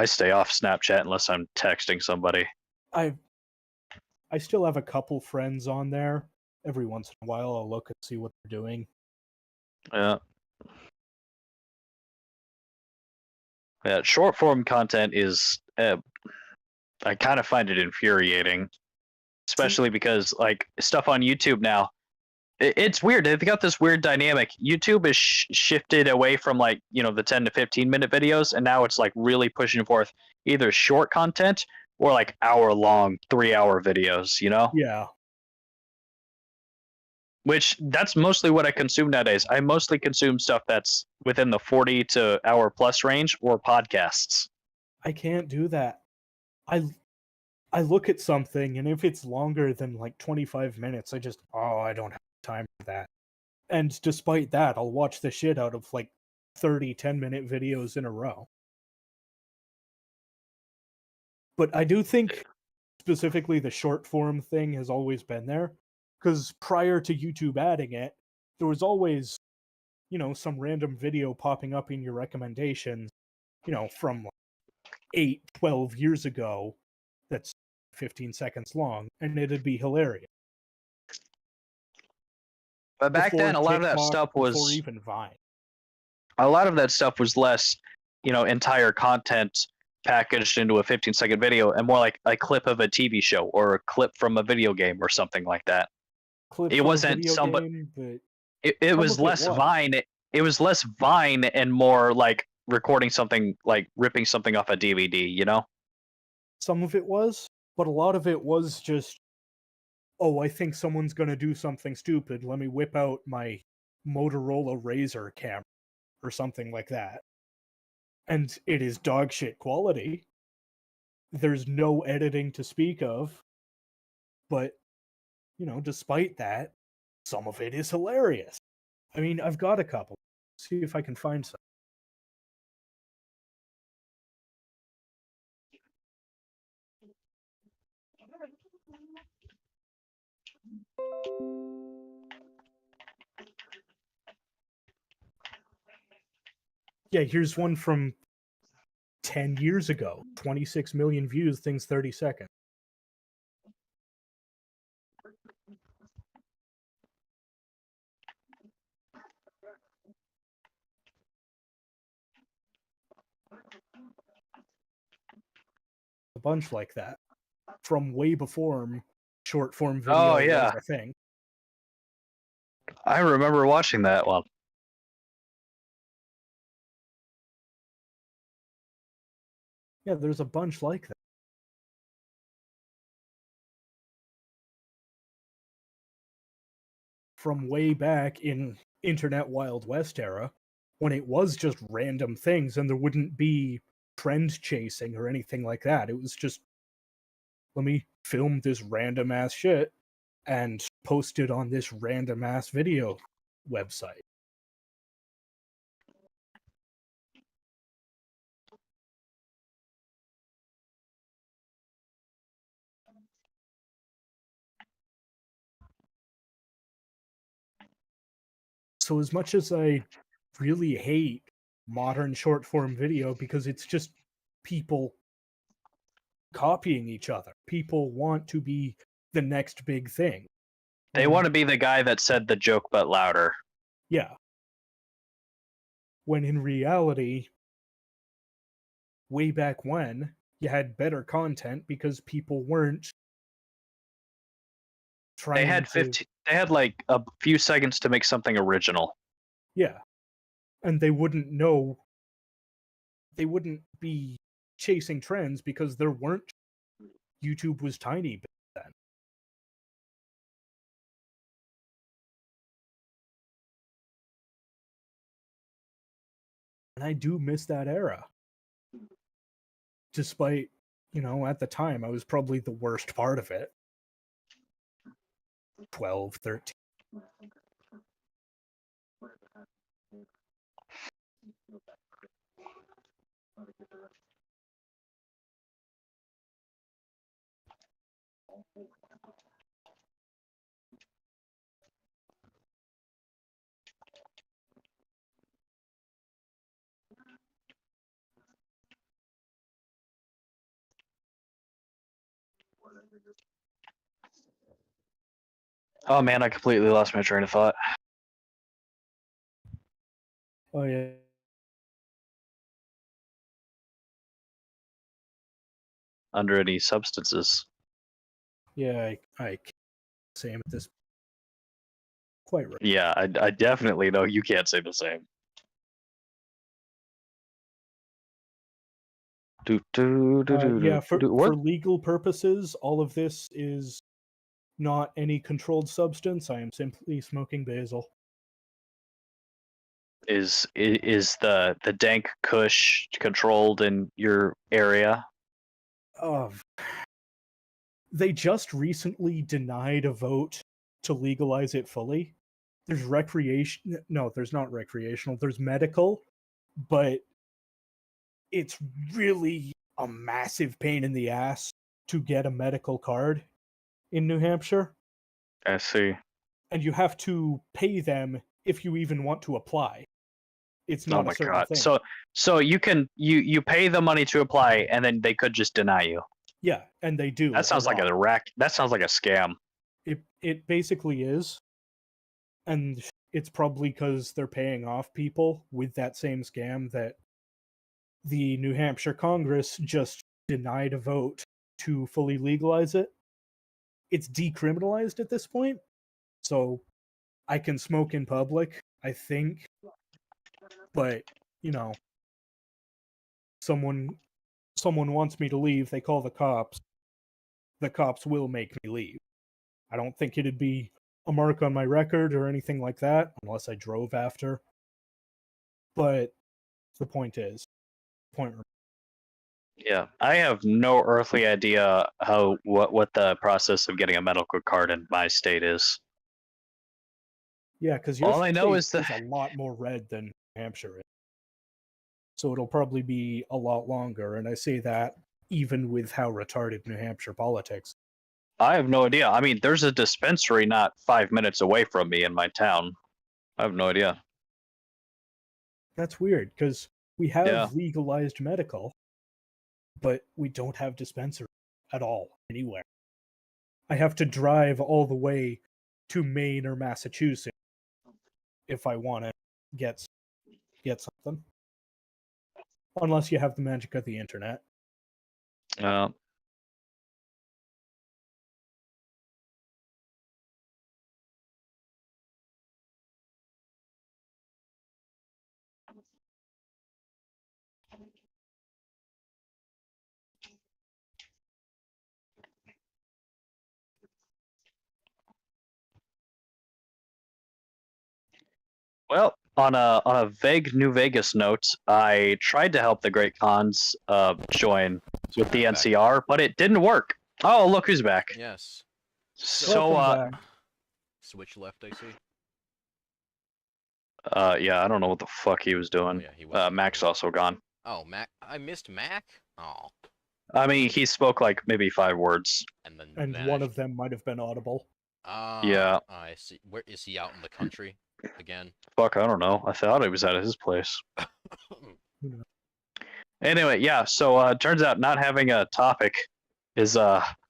stay off Snapchat unless I'm texting somebody. I still have a couple friends on there. Every once in a while, I'll look and see what they're doing. Yeah. Yeah, short form content is I kind of find it infuriating, especially because like stuff on YouTube now. It's weird. They've got this weird dynamic. YouTube is shifted away from like the 10 to 15 minute videos, and now it's like really pushing forth either short content or like hour-long, 3-hour videos. Yeah. Which that's mostly what I consume nowadays. I mostly consume stuff that's within the 40 to hour plus range or podcasts. I can't do that. I look at something, and if it's longer than like 25 minutes, I don't have time for that. And despite that, I'll watch the shit out of like 30 10-minute videos in a row. But I do think specifically the short form thing has always been there, because prior to YouTube adding it, there was always some random video popping up in your recommendations from 8-12 years ago that's 15 seconds long, and it'd be hilarious. But back then, a lot of that TikTok, stuff before was even Vine. a lot of that stuff was less, entire content packaged into a 15-second video, and more like a clip of a TV show or a clip from a video game or something like that. Clip It from a wasn't video somebody. game, but It some was of it less was. Vine. It was less Vine and more like recording something, like ripping something off a DVD. Some of it was, but a lot of it was just, oh, I think someone's gonna do something stupid. Let me whip out my Motorola Razr camera or something like that. And it is dog shit quality. There's no editing to speak of. But, despite that, some of it is hilarious. I mean, I've got a couple. See if I can find some. Yeah, here's one from 10 years ago. 26 million views, things 30 seconds. A bunch like that. From way before short form video Oh yeah, was a thing. I remember watching that one. Yeah, there's a bunch like that. From way back in Internet Wild West era, when it was just random things and there wouldn't be trend chasing or anything like that. It was just, let me film this random ass shit and post it on this random ass video website. So as much as I really hate modern short form video because it's just people copying each other. People want to be the next big thing. They want to be the guy that said the joke but louder. Yeah. When in reality, way back when, you had better content because people weren't trying They had 15. They had like a few seconds to make something original. Yeah. And they wouldn't know. They wouldn't be chasing trends because there weren't. YouTube was tiny back then. And I do miss that era. Despite, at the time, I was probably the worst part of it. 12, 13. Oh man, I completely lost my train of thought. Oh yeah. Under any substances. Yeah, I can't say at this. Quite right. Yeah, I definitely know you can't say the same. Yeah, for What? legal purposes, all of this is not any controlled substance. I am simply smoking basil. Is the dank kush controlled in your area? They just recently denied a vote to legalize it fully. There's recreation. No, there's not recreational. There's medical, but it's really a massive pain in the ass to get a medical card in New Hampshire. I see. And you have to pay them if you even want to apply. It's Oh not my a certain god. thing. So you can you pay the money to apply and then they could just deny you. Yeah, and they do. That sounds like lot. a rack. That sounds like a scam. It basically is. And it's probably because they're paying off people with that same scam that the New Hampshire Congress just denied a vote to fully legalize it. It's decriminalized at this point, so I can smoke in public, I think. But, someone wants me to leave, they call the cops. The cops will make me leave. I don't think it'd be a mark on my record or anything like that, unless I drove after. But the point is, Yeah, I have no earthly idea what the process of getting a medical card in my state is. Yeah, because your All I know state is is a lot more red than New Hampshire is. So it'll probably be a lot longer, and I say that even with how retarded New Hampshire politics. I have no idea. I mean, there's a dispensary not 5 minutes away from me in my town. I have no idea. That's weird, because we have Yeah. legalized medical, but we don't have dispensary at all anywhere. I have to drive all the way to Maine or Massachusetts if I want to get something. Unless you have the magic of the internet. Well, on a vague New Vegas note, I tried to help the Great Khans join with the I'm back. NCR, but it didn't work. Oh, look who's back. Yes. So Welcome back. Switch left, I see. yeah, I don't know what the fuck he was Oh, doing. yeah, he was. Mac's also gone. Oh, Mac. I missed Mac? Oh. I mean, he spoke like maybe 5 words. And then And vanished. one of them might have been audible. Yeah. I see. Where is he out in the country again? Fuck, I don't know. I thought he was at his place. Anyway, yeah. So turns out not having a topic is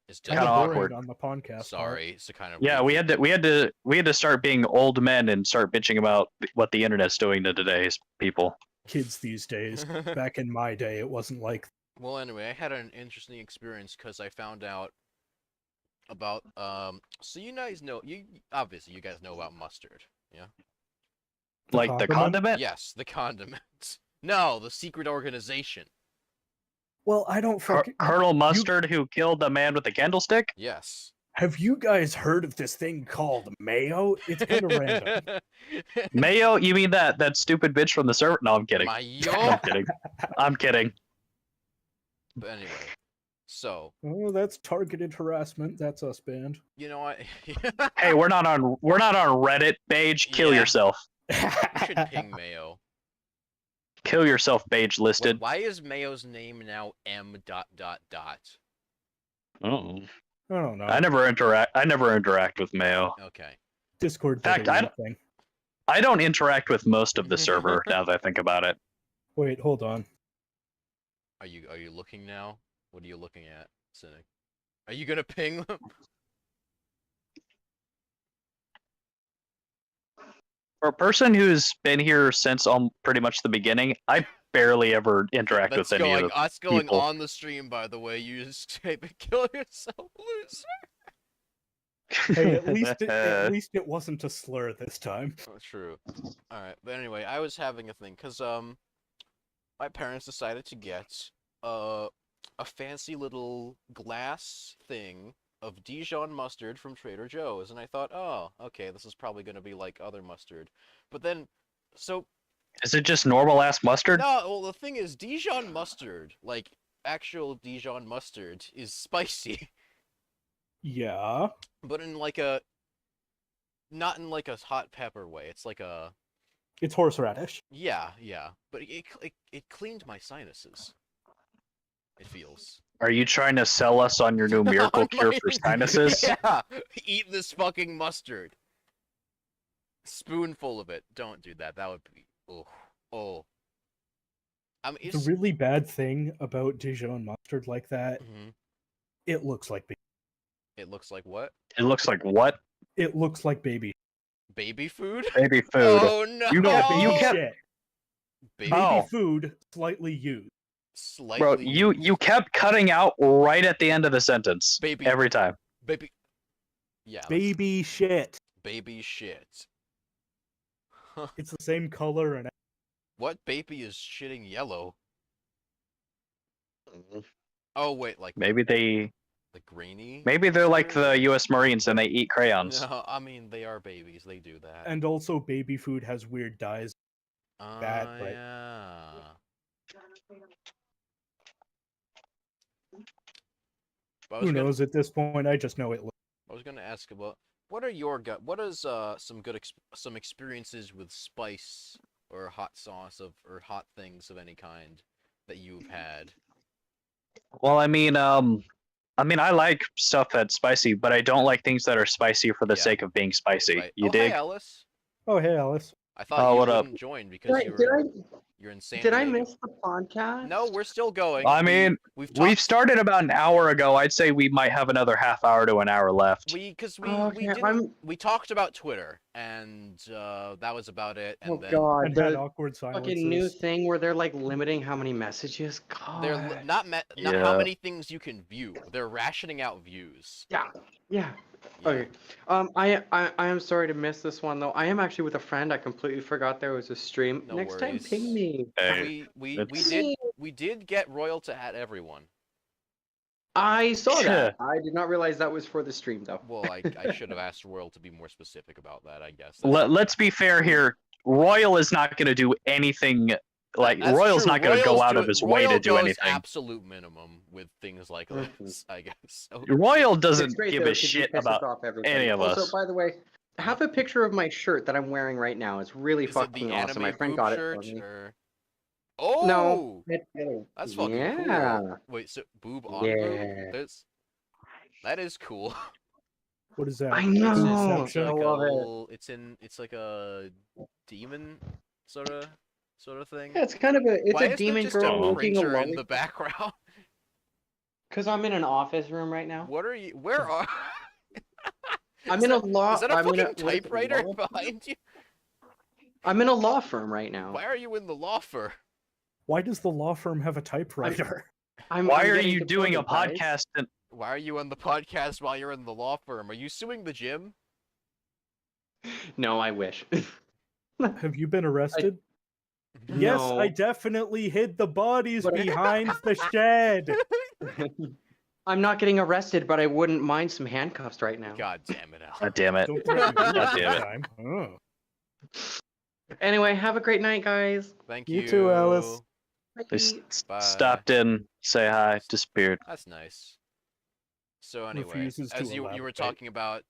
It's Kind Kinda of boring awkward. on the podcast. Sorry, it's a kind of yeah. We had to start being old men and start bitching about what the internet's doing to today's people. Kids these days. Back in my day, it wasn't like. Well, anyway, I had an interesting experience because I found out about So you guys know obviously you guys know about mustard, yeah? Like the condiment? Yes, the condiments. No, the secret organization. Well, I don't fucking. Colonel Mustard who killed the man with the candlestick? Yes. Have you guys heard of this thing called mayo? It's kind of random. Mayo? You mean that stupid bitch from the server? No, I'm kidding. Mayo. I'm kidding. I'm kidding. But anyway, So, Oh, that's targeted harassment. That's us banned. you know what? Hey, we're not on Reddit, Beige. Kill Yeah. yourself. You should ping Mayo. Kill yourself, Beige listed. Why is Mayo's name now M dot dot dot? Oh. I don't know. I never interact with Mayo. Okay. Discord. In fact, thing. I don't interact with most of the server now that I think about it. Wait, hold on. Are you looking now? What are you looking at, Cynic? Are you gonna ping them? For a person who's been here since pretty much the beginning, I barely ever interact with any of the That's going people. on the stream, by the way. You just type and kill yourself, loser. Hey, at least it wasn't a slur this time. Oh, true. Alright, but anyway, I was having a thing, because, my parents decided to get, a fancy little glass thing of Dijon mustard from Trader Joe's, and I thought, oh, okay, this is probably gonna be like other mustard. But then, so... Is it just normal ass mustard? No, well, the thing is, Dijon mustard, like, actual Dijon mustard, is spicy. Yeah. But in like a... Not in like a hot pepper way, it's like a... It's horseradish. Yeah, but it cleaned my sinuses. It feels. Are you trying to sell us on your new miracle cure for sinuses? Yeah, eat this fucking mustard. Spoonful of it. Don't do that. That would be... Oh. The really bad thing about Dijon mustard like that, Mhm. it looks like baby. It looks like what? It looks like what? It looks like baby. Baby food? Baby food. Oh no! You kept- shit. Baby, Baby Oh. food slightly used. slightly... Bro, you kept cutting out right at the end of the sentence. Baby. Every time. Baby... Yeah. that's- Baby shit. Baby shit. Huh. It's the same color and What baby is shitting yellow? Oh wait, like Maybe the greeny? they're like the US Marines and they eat crayons. No, I mean they are babies. They do that. and also baby food has weird dyes. bad, but- Yeah. But I was Who gonna- knows at this point? I just know it looks. I was gonna ask about what are your what is some experiences with spice or hot sauce or hot things of any kind that you've had? Well, I mean, I like stuff that's spicy, but I don't like things that are spicy for the Yeah. sake of being spicy. Right. You oh, dig? Hi, Ellis. Oh, hey, Alice. I thought you what up? wouldn't join because you're in San Did I Diego. miss the podcast? No, we're still going. I mean, we've We've started about an hour ago. I'd say we might have another half hour to an hour left. we Okay, we talked about Twitter and that was about it. And Oh then god, And had the awkward silences. fucking new thing where they're like limiting how many messages. God. they're not how Yeah. many things you can view. They're rationing out views. Yeah. Yeah. Okay. I am sorry to miss this one though. I am actually with a friend. I completely forgot there was a stream. No Next time, worries. ping me. Hey, We did get Royal to add everyone. I saw that. I did not realize that was for the stream though. Well, I should have asked Royal to be more specific about that, I guess. let's be fair here. Royal is not going to do anything. Like That's Royal's true. not going to go Royal's out of his way Royal to do goes anything. absolute minimum with things like Mhm. this, I guess. So, Royal It's doesn't great, give though, a 'cause he shit pisses about off everybody. any of also, us. by the way, I have a picture of my shirt that I'm wearing right now. It's really is it fucking the awesome. anime My friend boob got shirt it for me. or... Oh! No. That's fucking yeah. cool. Wait, so boob on Yeah. boob? That is cool. What is that? I It's know. just I like a love it. little, it's like a demon sort of thing. Yeah, it's kind of a Why a is demon there just girl a looking printer a in the background? Because I'm in an office room right now. What are you? Where are? I'm Is in a that- law. Is that a I'm in fucking what is it, typewriter law? behind you? I'm in a law firm right now. Why are you in the law firm? Why does the law firm have a typewriter? Why I'm are getting you doing a deported, guys. podcast? And Why are you on the podcast while you're in the law firm? Are you suing the gym? No, I wish. Have you been arrested? Yes, No. I definitely hid the bodies But- behind the shed. I'm not getting arrested, but I wouldn't mind some handcuffs right now. God damn it, Al. God damn it! Don't threaten me God this damn it. time. Oh. Anyway, have a great night, guys. Thank you. You too, Alice. They Bye. stopped in, say hi, disappeared. That's nice. So anyway, Refuses to as you were elaborate. talking about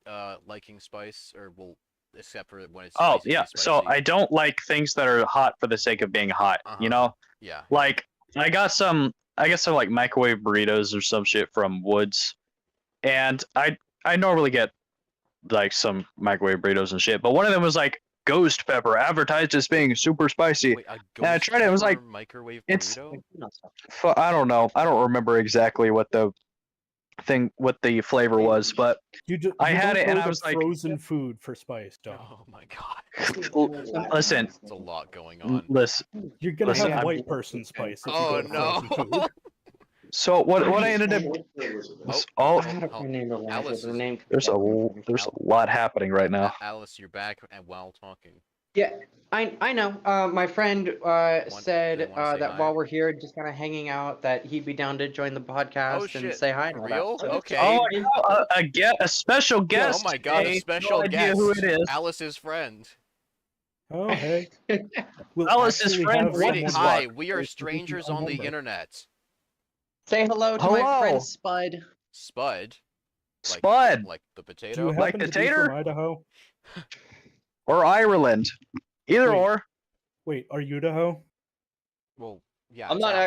liking spice, or well, except for when it's Oh spicy, yeah, so spicy. I don't like things that are hot for the sake of being hot. You know, Yeah. like I got some like microwave burritos or some shit from Woods, and I normally get like some microwave burritos and shit, but one of them was like ghost pepper, advertised as being super spicy. Wait, a And I ghost tried it. It was like pepper microwave it's- burrito? I don't know. I don't remember exactly what the flavor was, but I had it and I was like, frozen food for spice, Doc. Oh my god. listen, There's a lot going on. listen. You're gonna Listen, have I'm- white person spice if you Oh go to frozen food. no. So what I ended up Oh, I had a friend named Elijah. Alice Their is- name. there's a lot happening right now. Alice, you're back and while talking. Yeah, I know. My friend they said wanna say that hi? while we're here, just kind of hanging out, that he'd be down to join the podcast Oh shit. and say hi. For and all that. real? So- Okay. Oh, a special guest. Oh my god, today. a special no idea guest. who it is. Alice's friend. Oh, hey. We'll Alice's actually friend have Greetings. someone- Hi, we are strangers on the internet. Say hello to Hello. my friend Spud. Spud. Like, Spud Like the Do you potato. happen Like to the be tater? from Idaho? or Ireland, either Wait. or. Wait, are you Idaho? Well, yeah. I'm it's not Alice.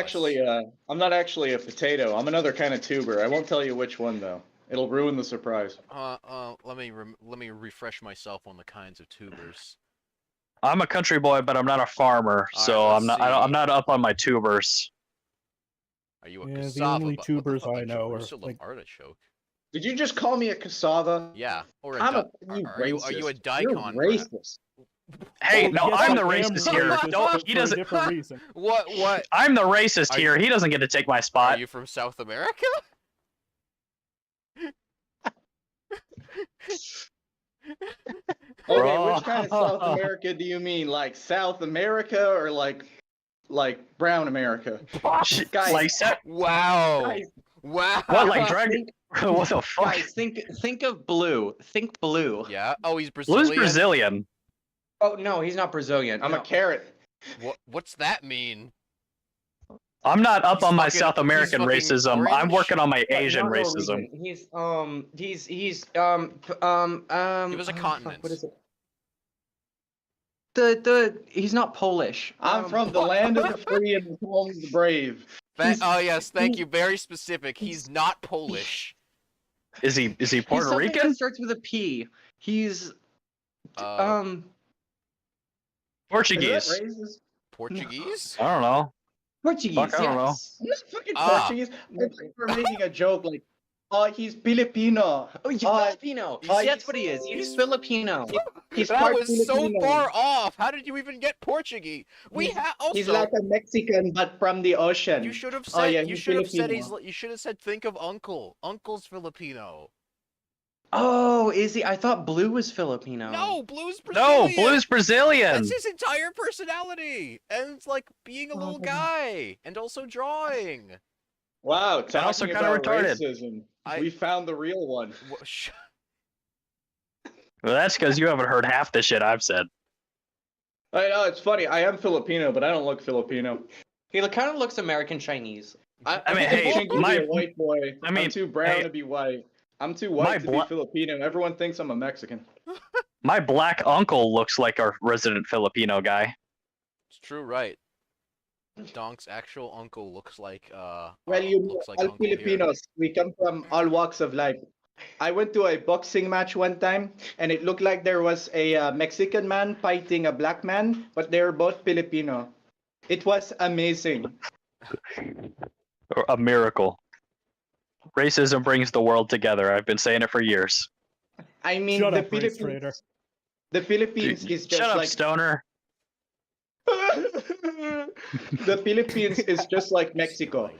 actually a potato. I'm another kind of tuber. I won't tell you which one though. It'll ruin the surprise. Let me refresh myself on the kinds of tubers. I'm a country boy, but I'm not a farmer, All so right, I'm let's not. see. I'm not up on my tubers. Are you a Yeah, the cassava? only What the tubers fuck, I a know are, Jerusalem like- artichoke? Did you just call me a cassava? Yeah, or a I'm di- you are you a racist. daikon? You're racist. Hey, Oh, no, yes, I'm I the am racist here. racist, Don't. but He for a doesn't. different reason. What? I'm the racist Are here. He doesn't get to take my Are spot. you from South America? Okay, which kind of South America do you mean? Like South America or like brown America? Guys, Like, Wow. guys, Wow. what? Like drag? What the fuck? Guys, think of blue. Think blue. Yeah. Oh, he's Brazilian. Blue's Brazilian. Oh no, he's not Brazilian. I'm No. a carrot. What's that mean? I'm not up He's on my fucking- South he's American fucking racism. I'm orange? working on my No, Asian not racism. Norwegian. He's Give us a oh, fuck, continent. what is it? He's not Polish. I'm from the land of the free and the home of the brave. Oh yes, thank you. Very specific. He's not Polish. Is he he's Puerto something Rican? that starts with a P. He's Uh, Portuguese. Is that racist? Portuguese? I don't know. Portuguese. Fuck, I don't know. Yes. I'm not fucking Ah. Portuguese. I think we're making a joke like, oh, he's Filipino. Oh, he's Uh, Filipino. uh, That's what he is. He's he's- Filipino. He's That part was so Filipino. far off. How did you even get Portuguese? We have also. He's like a Mexican, but from the ocean. You should have said. Oh, yeah, you he's should have said Filipino. You should have said. Think of Uncle. Uncle's Filipino. Oh, is he? I thought Blue was Filipino. No, Blue's No, Brazilian. Blue's Brazilian. That's his entire personality, and it's like being a Oh little my guy and also drawing. Wow, And also talking kinda about retarded. racism. I- We found the real one. Well, that's because you haven't heard half the shit I've said. I know it's funny. I am Filipino, but I don't look Filipino. He kind of looks American Chinese. I mean, think hey, I'm too my- a white boy. I mean, I'm too brown hey, to be white. I'm too my white to be blo- Filipino. Everyone thinks I'm a Mexican. My black uncle looks like our resident Filipino guy. It's true, right? Donk's actual uncle looks like Well, you know, looks like all Uncle here. Filipinos, we come from all walks of life. I went to a boxing match one time, and it looked like there was a Mexican man fighting a black man, but they were both Filipino. It was amazing. A miracle. Racism brings the world together. I've been saying it for years. I mean, Shut the up, race traitor. Philippines. The Philippines is just Shut up, like stoner. the Philippines is just like Mexico.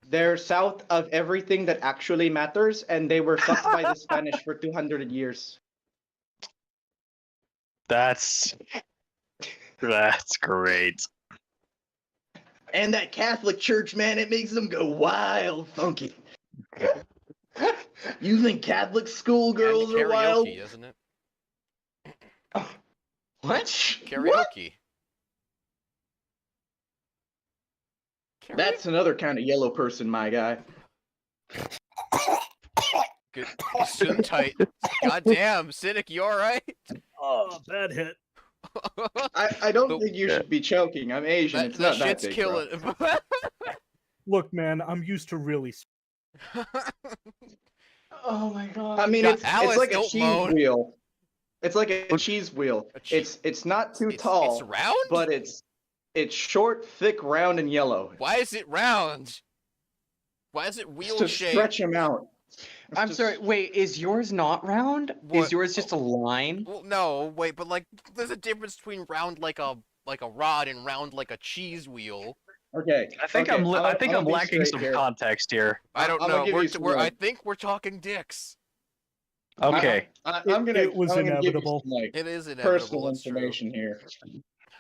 They're south of everything that actually matters, and they were fucked by the Spanish for 200 years. That's great. And that Catholic Church, man, it makes them go wild, funky. You think Catholic schoolgirls And are wild? karaoke, isn't it? What? Karaoke. That's another kind of yellow person, my guy. Good. Soon tight. Goddamn, Cynic, you alright? Oh, bad hit. I don't think you should be choking. I'm Asian. It's that not that shit's big, killing. Look, man, I'm used to really. Oh my god. I mean, God, it's Alice, like a don't cheese moan. wheel. It's like a cheese wheel. It's not too tall, It's round. but it's short, thick, round, and yellow. Why is it round? Why is it It's wheel to shaped? stretch them out. It's I'm just- sorry. Wait, is yours not round? What? Is yours just a line? Well, no, wait, but like, there's a difference between round like a rod and round like a cheese wheel. Okay. I think okay, I'm be lacking straight some here. context here. I don't I'm gonna know. give you some, I like- think we're talking dicks. Okay. I'm gonna. It was I'm gonna give you inevitable. some, like, It is inevitable. personal It's true. information here.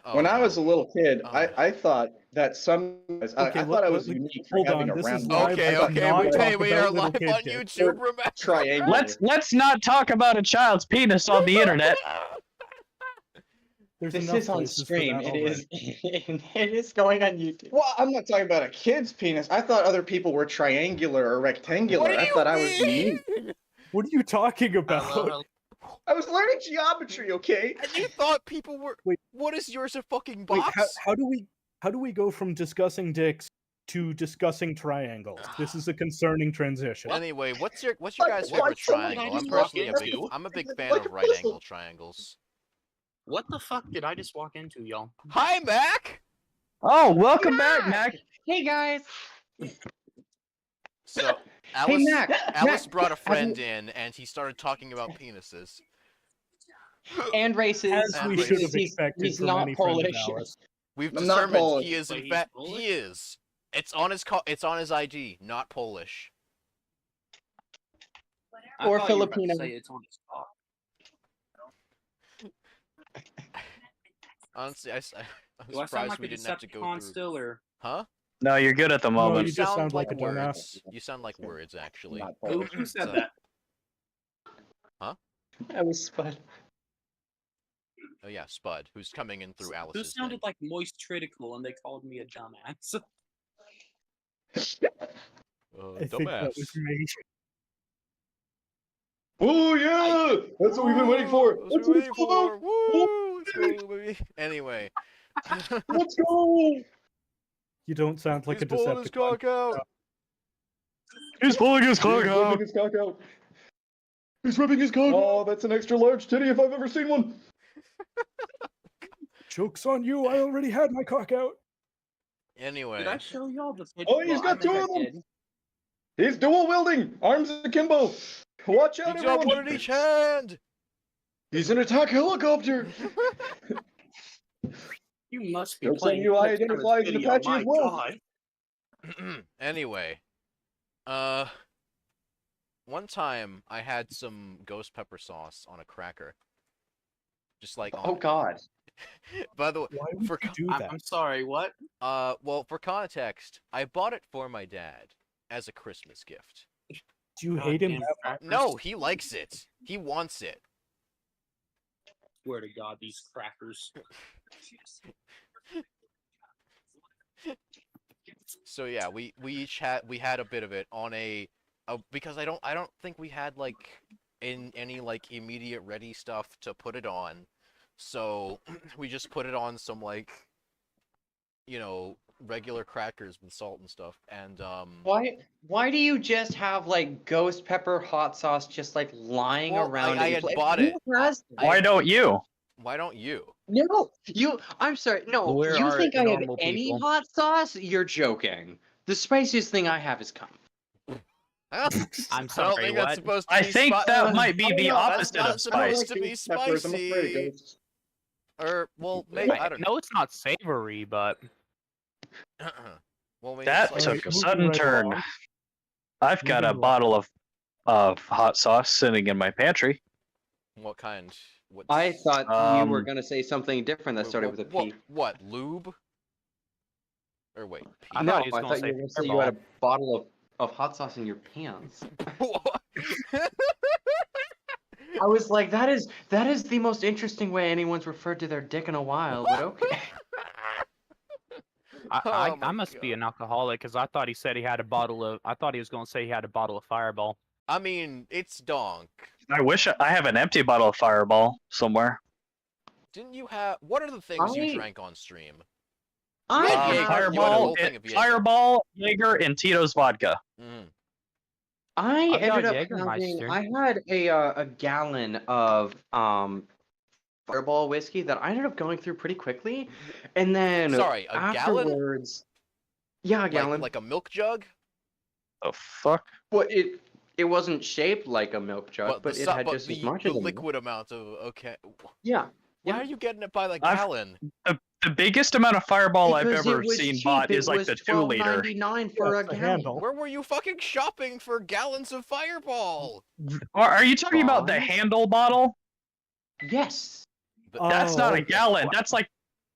Oh, When I no. was a little kid, Oh. I thought that some. I thought I was unique for hold having on, a this is round. live. Okay, I thought okay, cannot we, talk hey, we about are little live kid on dick. YouTube. Remember? Triangular. Let's not talk about a child's penis on the internet. There's This enough is on places for stream. that It already. is. It is going on YouTube. Well, I'm not talking about a kid's penis. I thought other people were triangular or rectangular. What do I you thought I was mean? unique. What are you talking about? I was learning geometry, okay? And you thought people were. Wait. What is yours? A fucking Wait, box? how do we go from discussing dicks to discussing triangles? This is a concerning transition. Anyway, what's your Like, guys' like favorite someone triangle? I I'm just walked personally into? I'm a big fan Like of a right pistol. angle triangles. What the fuck did I just walk into, y'all? Hi, Mac. Oh, welcome back, Mac. Hey guys. So Alice, Mac, Alice Mac, brought a have friend in, and he started talking about penises. And races. As And we races. should have He's- expected he's from not any friend of Polish. ours. We've I'm not determined Polish. he is But in he's fact Polish? he is. It's on his ID, not Polish. Or I thought you were about to Filipino. say it's on his cock. Honestly, I'm Do I sound surprised like we a didn't have to go Decepticon through. still, or Huh? No, you're good at the No, moment. you just sound like a words. dumbass. You sound like words, actually. Not who, Polish. who said So- that? I was Spud. Oh yeah, Spud, who's coming in through Who Alice's sounded thing. like moist critical and they called me a dumbass? I think that was me. Oh yeah! That's what we've been waiting for. That's what we're waiting for. Woo! Let's go, baby. Anyway. Let's go! You don't sound like He's a pulling his Decepticon. cock out. He's pulling his He's rubbing his cock out. He's rubbing his cock. Oh, that's an extra large titty if I've ever seen one. Joke's on you, I already had my cock out. Anyway. Did I show y'all the picture? Oh, he's got two of them. He's dual wielding, arms akimbo. Watch out, He dropped everyone! one in each hand. He's an attack helicopter. You must be Jokes on playing. you, I Clips from his identify as an video, Apache my as well. God. Anyway. One time I had some ghost pepper sauce on a cracker. Just like Oh on god. By the way, Why would for you do that? I'm sorry, what? well, for context, I bought it for my dad as a Christmas gift. Do you hate him Goddamn that crackers. No, he likes it. He wants it. Swear to God, these crackers. So yeah, we each had a bit of it on because I don't think we had like in any like immediate ready stuff to put it on. So we just put it on some like regular crackers with salt and stuff, and Why do you just have like ghost pepper hot sauce just like lying Well, around? I in had pla- bought Who it. has that? Why don't you? why don't you? No, you. I'm sorry. No, Where you are think I have normal any people? hot sauce? You're joking. The spiciest thing I have is cum. I I'm don't sorry, think that's what? supposed to I be think spi- that might be the That's opposite not of supposed spice. to be Ghost peppers, I'm afraid of spicy. ghosts. Or well, maybe I don't know. No, it's not savory, but Well, maybe That it's like, took a moving sudden right turn. along. I've got a Moving bottle of hot sauce sitting in my pantry. what kind? What? I thought you were Um, gonna say something different that started with a P. What? Lube? Or wait, P? I No, thought he was I gonna thought say you were gonna say you had a Fireball. bottle of hot sauce in your pants. What? I was like, that is the most interesting way anyone's referred to their dick in a while. But okay. Oh my I must be God. an alcoholic because I thought he said he had a bottle of. I thought he was going to say he had a bottle of Fireball. I mean, it's donk. I wish I have an empty bottle of Fireball somewhere. Didn't you have? What are the things you I- drank on stream? I had have- Jaeger. You had a Fireball, whole thing of Jaeger. Fireball, Jaeger, and Tito's vodka. Mm. I I've got ended up having. Jägermeister. I had a gallon of Fireball whiskey that I ended up going through pretty quickly, and then Sorry, a gallon? afterwards, yeah, a gallon. Like a milk jug? The fuck? Well, it wasn't shaped like a milk jug, but the it su- had but just as the, much the as a milk. liquid amount of okay. Yeah. Why Yeah. are you getting it by the I've- gallon? The biggest amount of Fireball I've Because ever it was seen cheap. bought It is like was the 2-liter. $12.99 for Yeah, a it's a gallon. handle. Where were you fucking shopping for gallons of Fireball? Are you talking about the Wrong. handle bottle? Yes. That's Oh, not a okay. gallon.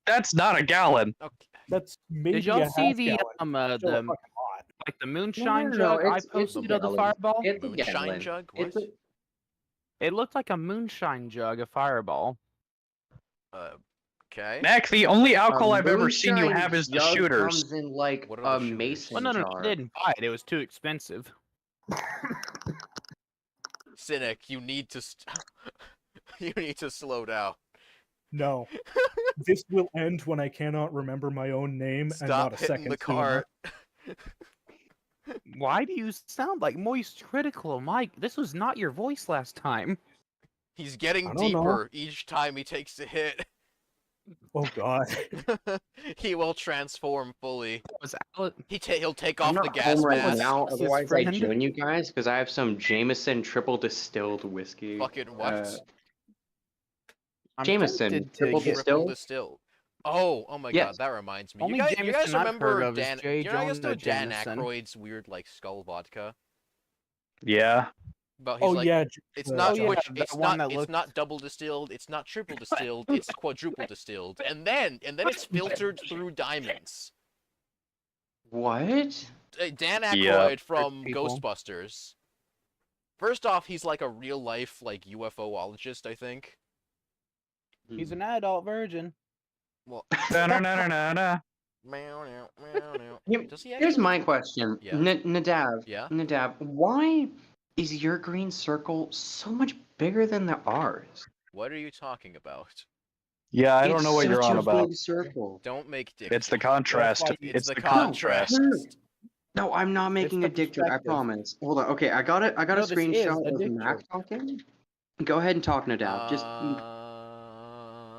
That's not a gallon. Okay. That's maybe Did y'all a see half the gallon. the Still a fucking lot. like the moonshine no, jug I it's a posted of the gallon. Fireball? It's a Moonshine gallon. jug? It's What? It looked like a moonshine jug of Fireball. Okay. Mac, the only alcohol a I've ever seen you moonshine have is the jug shooters. Comes in like What are a the shooters? mason Well, no, jar. I didn't buy it. It was too expensive. Cynic, you need to you need to slow down. No. This will end when I cannot remember my own name and Stop not a hitting second the sooner. cart. Why do you sound like Moist Critical, Mike? This was not your voice last time. He's getting I don't know. deeper each time he takes a hit. Oh god. He will transform fully. It was Al- He'll take I'm off the not gas home right mask. now, His otherwise I friend. join you guys because I have some Jameson triple distilled whiskey. Fucking what? I'm Jameson, tempted to triple get- Triple distilled. distilled. Oh my Yes. God, that reminds me. Only You guys Jameson I've heard remember of is Dan? J. You guys know Jonah Dan Jameson. Aykroyd's weird like skull vodka? Yeah. But he's Oh like, yeah. it's uh, not yeah, which, that it's one not that it's looked- not double distilled, it's not triple distilled, it's quadruple distilled, and then it's filtered through diamonds. What? Dan Yeah. Aykroyd from People. Ghostbusters. First off, he's like a real life like UFOologist, I think. He's an adult virgin. Well, Da-na-na-na-na. meow, meow, meow, meow. Here- Does he Here's actually? my question. Yeah. Nadav. Yeah. Nadav, why is your green circle so much bigger than the ours? What are you talking about? Yeah, I don't It's know what you're such on a about. big circle. Don't make dick. It's the jokes. contrast. like- It's the contrast. contrast. No, I'm not making the a dick joke. I perspective. promise. Hold on. Okay, I got it. I got No, a this is screenshot a of dick Mac joke. talking. Go ahead and talk, Nadav. Just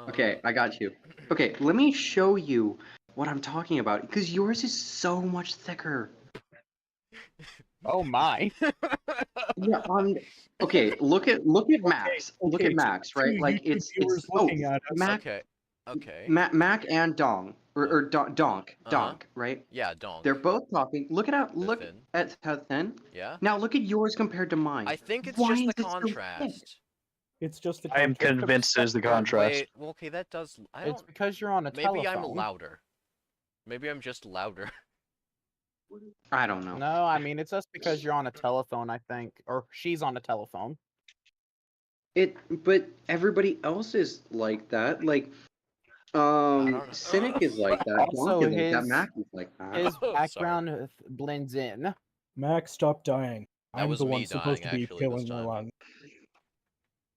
okay. I got you. Okay, let me show you what I'm talking about because yours is so much thicker. Oh my. Yeah, okay, look at Max. Look okay, at Max, two right? Like YouTube viewers it's looking at us. Mac, Okay. Okay. Mac and Dong or Donk, Uh-huh. right? Yeah, don't. They're both talking. Look They're look thin. at how thin. Yeah. Now look at yours compared to mine. I think it's Why just is the it so thick? contrast. It's just the I am contrast. convinced it's the contrast. Wait, well, okay, that does. I It's don't. because you're on a Maybe telephone. I'm louder. Maybe I'm just louder. I don't know. No, I mean it's just because you're on a telephone, I think, or she's on a telephone. But everybody else is like that. Like, don't know. Cynic is like that. Also, Donk is like that. his- Mac is like that. His Oh, sorry. background blends in. Max, stop dying. That I'm was the me one supposed dying, to be actually, this killing your time. lung.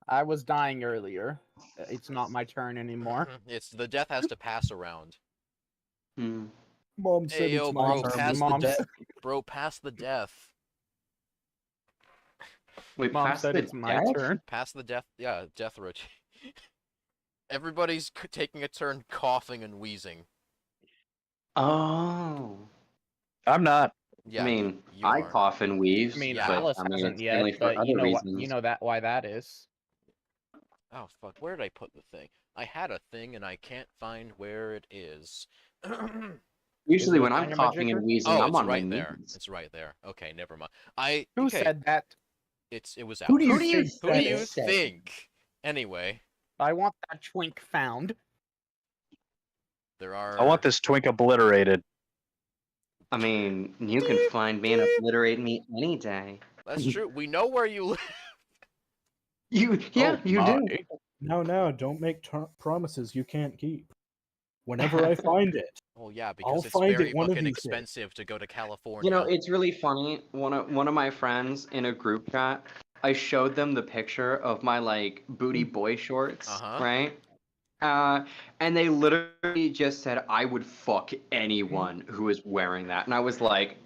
I was dying earlier. It's not my turn anymore. It's the death has to pass around. Hmm. Mom said Hey yo, it's bro, my turn. pass the Mom death. said- Bro, pass the death. Wait, Mom past said the it's my death? turn. Pass the death. Yeah, death rotation. Everybody's taking a turn coughing and wheezing. Oh. I'm not. Yeah, I mean, you I are. cough and wheeze. I mean, Yeah. but, Alice I mean, hasn't it's yet, mainly for but you other know reasons. you know that why that is. Oh fuck, where did I put the thing? I had a thing and I can't find where it is. Usually, Is it when I'm Dynamite coughing and Jigger? wheezing, Oh, I'm it's on right my there. knees. It's right there. Okay, never mind. Who Okay, said that? it was out. Who do you Who do you think Who do that you is? think? Anyway, I want that twink found. there are. I want this twink obliterated. I mean, you can find me and obliterate me any day. That's true. We know where you live. You, yeah, Oh you my. do. No, don't make promises you can't keep. Whenever I find it, Well, yeah, I'll because it's find it very one of fucking these days. expensive to go to California. You know, it's really funny. One of my friends in a group chat, I showed them the picture of my like booty boy shorts, Uh-huh. right? And they literally just said I would fuck anyone who is wearing that, and I was like,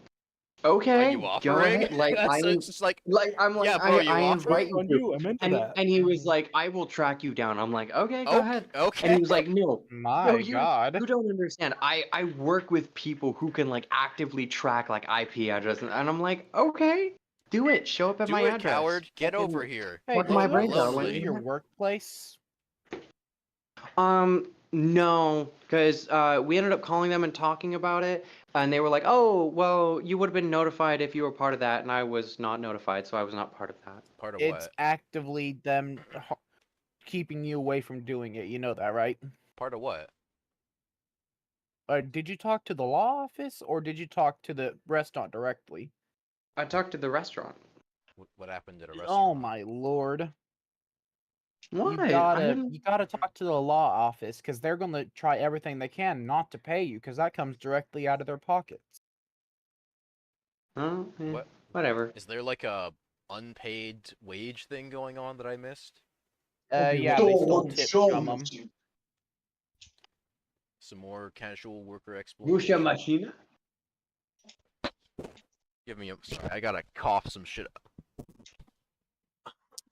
Are okay, you go offering? ahead. Like That's it's just like, I'm like, yeah, bro, you I offering? invite you On to. you, I'm into that. And he was like, I will track you down. I'm like, okay, go ahead. Okay. And he was like, no, My you God. you don't understand. I work with people who can like actively track like IP addresses, and I'm like, okay, do it. Show up at Do my it, address. coward. Get Fucking over here. Hey, fuck do my you brains have out. a What suit do in you your want? workplace? No, because we ended up calling them and talking about it, and they were like, oh, well, you would have been notified if you were part of that, and I was not notified, so I was not part of that. Part of It's what? actively them keeping you away from doing it. You know that, right? Part of what? Did you talk to the law office or did you talk to the restaurant directly? I talked to the restaurant. What happened at a restaurant? Oh my lord. What? You gotta talk to the law office because they're gonna try everything they can not to pay you because that comes directly out of their pockets. Oh, yeah, What? whatever. Is there like a unpaid wage thing going on that I missed? Yeah, they stole tips from them. Some more casual worker Russia exploitation? machine. Give me a. Sorry, I gotta cough some shit up.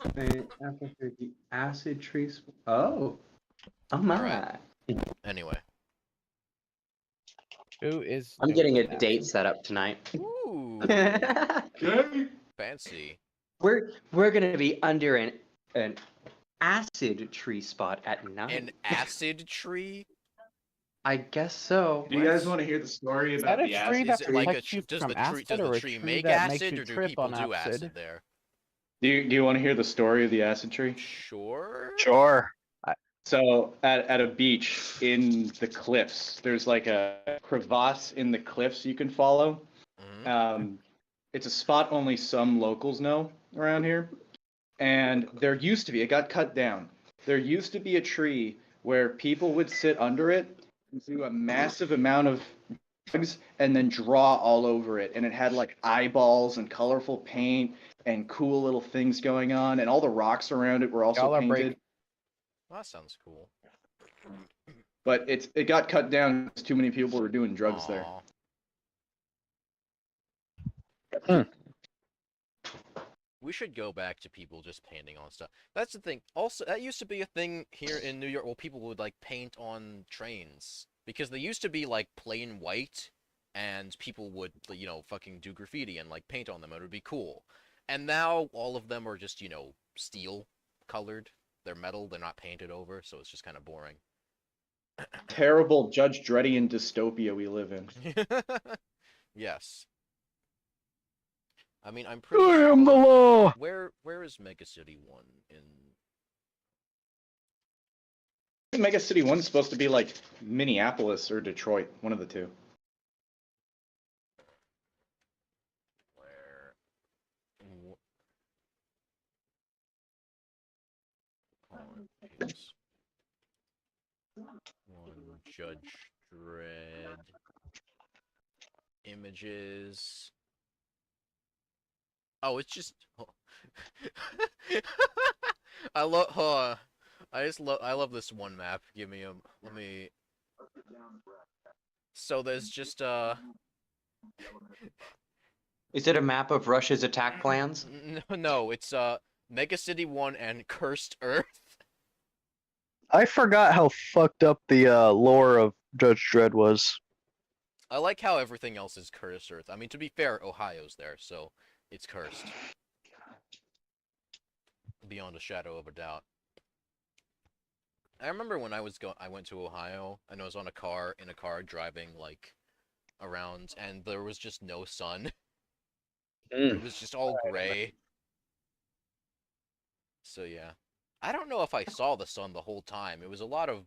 After the acid trees. Oh. Oh my. Alright. Anyway. Who is I'm doing getting a that? date set up tonight. Ooh. Fancy. we're gonna be under an acid tree spot at night. An acid tree? I guess so. Do you guys want to hear the story Is about that a the tree acid that Is it like a protects you does from the tree acid or a tree tree make that makes acid you or do trip people on do acid acid? there? Do you want to hear the story of the acid tree? Sure. Sure. So at a beach in the cliffs, there's like a crevasse in the cliffs you can follow. Mhm. It's a spot only some locals know around here. And there used to be, it got cut down. There used to be a tree where people would sit under it and do a massive amount of drugs and then draw all over it. And it had like eyeballs and colorful paint and cool little things going on. And all the rocks around it were also Y'all are painted. Well, that sounds cool. But it got cut down because too many people were doing drugs there. Aw. We should go back to people just painting on stuff. That's the thing. Also, that used to be a thing here in New York. Well, people would like paint on trains because they used to be like plain white, and people would fucking do graffiti and like paint on them. It would be cool. And now all of them are just steel colored. They're metal. They're not painted over, so it's just kind of boring. Terrible Judge Dreddian dystopia we live in. Yes. I mean, I'm pretty I sure. am the law. Where is Mega City 1 in? Mega City 1's supposed to be like Minneapolis or Detroit, one of the two. Where? One Judge Dredd. Images. Oh, it's just. I love. I love this one map. Give me a. Let me. So there's just Is it a map of Russia's attack plans? No, it's Mega City 1 and Cursed Earth. I forgot how fucked up the lore of Judge Dredd was. I like how everything else is Cursed Earth. I mean, to be fair, Ohio's there, so it's cursed. Beyond a shadow of a doubt. I remember when I went to Ohio and I was in a car driving like around, and there was just no sun. It was just all gray. So yeah. I don't know if I saw the sun the whole time. It was a lot of